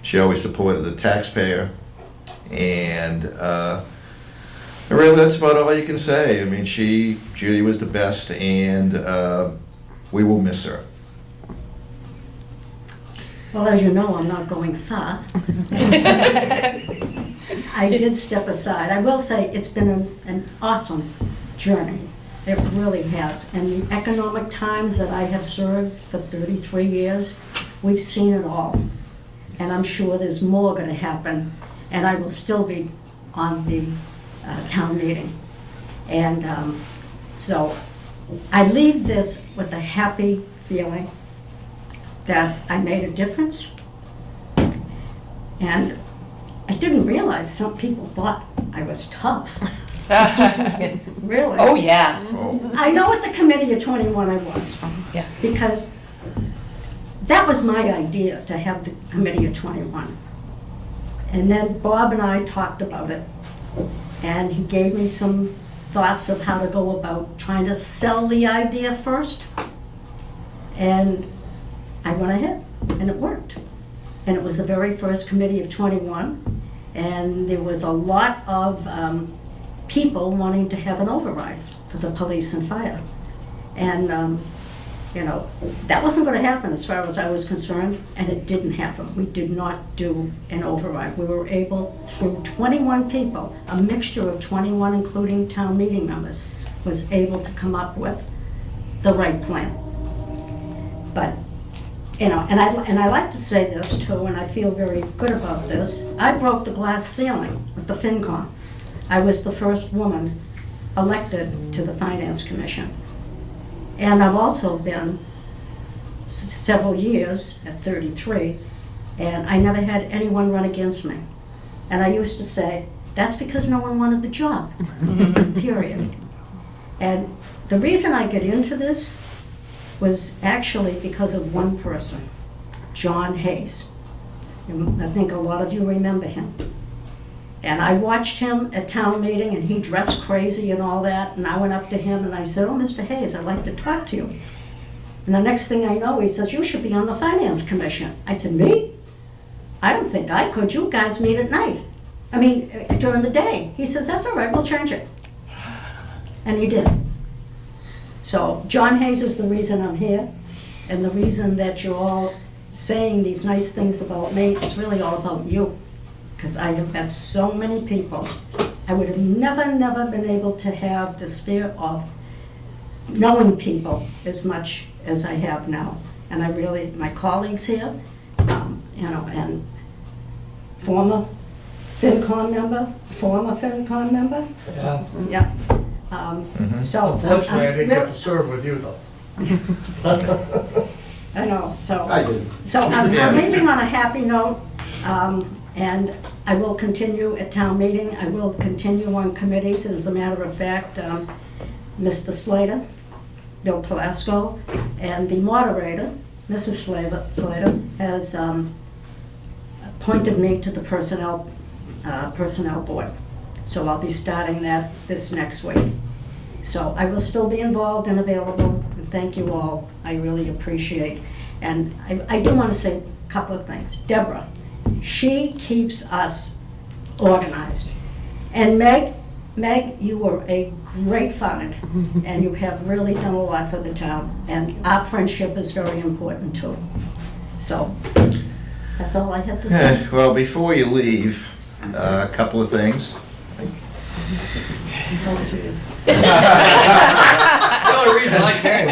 She always supported the taxpayer, and really that's about all you can say. I mean, Judy was the best, and we will miss her. Well, as you know, I'm not going far. I did step aside. I will say it's been an awesome journey. It really has. And the economic times that I have served for 33 years, we've seen it all. And I'm sure there's more going to happen. And I will still be on the town meeting. And so I leave this with a happy feeling that I made a difference. And I didn't realize some people thought I was tough. Really? Oh, yeah. I know at the committee of 21 I was. Yeah. Because that was my idea, to have the committee of 21. And then Bob and I talked about it, and he gave me some thoughts of how to go about trying to sell the idea first. And I went ahead, and it worked. And it was the very first committee of 21, and there was a lot of people wanting to have an override for the police and fire. And, you know, that wasn't going to happen as far as I was concerned, and it didn't happen. We did not do an override. We were able, through 21 people, a mixture of 21 including town meeting members, was able to come up with the right plan. But, you know, and I like to say this too, and I feel very good about this. I broke the glass ceiling with the FinCom. I was the first woman elected to the Finance Commission. And I've also been several years, at 33, and I never had anyone run against me. And I used to say, that's because no one wanted the job, period. And the reason I get into this was actually because of one person, John Hayes. And I think a lot of you remember him. And I watched him at town meeting, and he dressed crazy and all that, and I went up to him and I said, oh, Mr. Hayes, I'd like to talk to you. And the next thing I know, he says, you should be on the Finance Commission. I said, me? I don't think I could. You guys meet at night. I mean, during the day. He says, that's all right, we'll change it. And he did. So John Hayes is the reason I'm here, and the reason that you're all saying these nice things about me. It's really all about you. because I have met so many people. I would have never been able to have the sphere of knowing people as much as I have now. And I really, my colleagues here, and former FinCom member, Yeah. yeah. So. Unfortunately, I didn't get real- to serve with you, though. I know, so. I did. So I'm Yeah. leaving on a happy note, and I will continue at town meeting. I will continue on committees. As a matter of fact, Mr. Slater, Bill Plasko, and the moderator, Mrs. Slater, has appointed me to the personnel board. So I'll be starting that this next week. So I will still be involved and available, and thank you all. I really appreciate. And I do want to say a couple of things. Deborah, she keeps us organized. And Meg, you were a great find, and you have really done a lot for the town. And our friendship is very important too. So, that's all I had to say. Well, before you leave, a couple of things. Oh, geez. That's the only reason I came.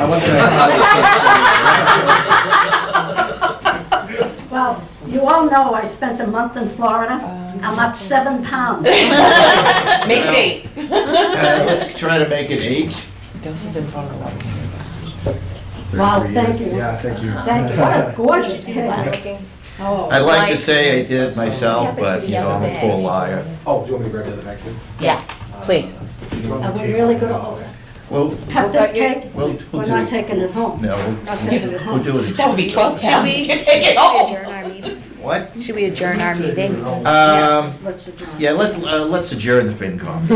Well, you all know I spent a month in Florida. I'm up 7 pounds. Make it 8. Let's try to make it 8. Wow, thank you. Yeah, thank you. Thank you. What a gorgeous cake. Oh, I'd like to say I did it myself, but, you know, I'm a poor liar. Oh, do you want me to grab the other bags too? Yes, please. are we really gonna Well, cut this cake? we'll We're do not it. taking it home. No, Not taking it we'll home. do it. That would be 12 Should pounds. we You can take it home. adjourn our meeting? What? Should we adjourn our meeting? Yes, let's adjourn. Yeah, let's adjourn the FinCom.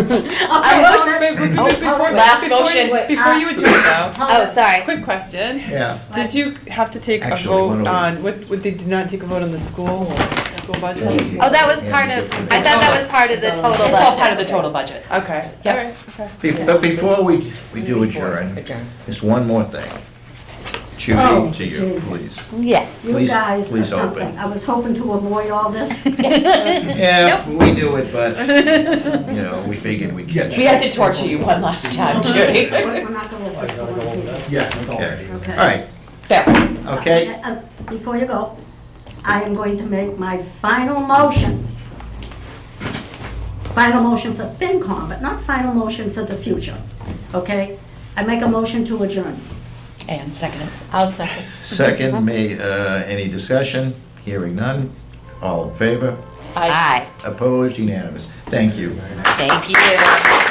Last motion. Before you adjourn though, Oh, sorry. quick question. Yeah. Did you have to take a Actually, one vote of on, what, did you not take a vote on the school budget? Oh, that was part of, I thought that was part of the total budget. It's all part of the total budget. Okay, Yep. alright, okay. But before we do adjourn, there's one more thing. Oh, Judy, to you, geez. please. Yes. You Please- guys are please something. open. I was hoping to avoid all this. Yeah, we knew it, but, you know, we figured we'd catch We you. had to torture you one last time, Judy. We're not gonna let this go on TV. Yeah, that's all. Okay, Okay. all right, Fair. okay? Before you go, I am going to make my final motion. Final motion for FinCom, but not final motion for the future, okay? I make a motion to adjourn. And second it. I'll second. Second, made, any discussion? Hearing none. All in favor? Aye. Opposed? Unanimous. Thank you. Thank you.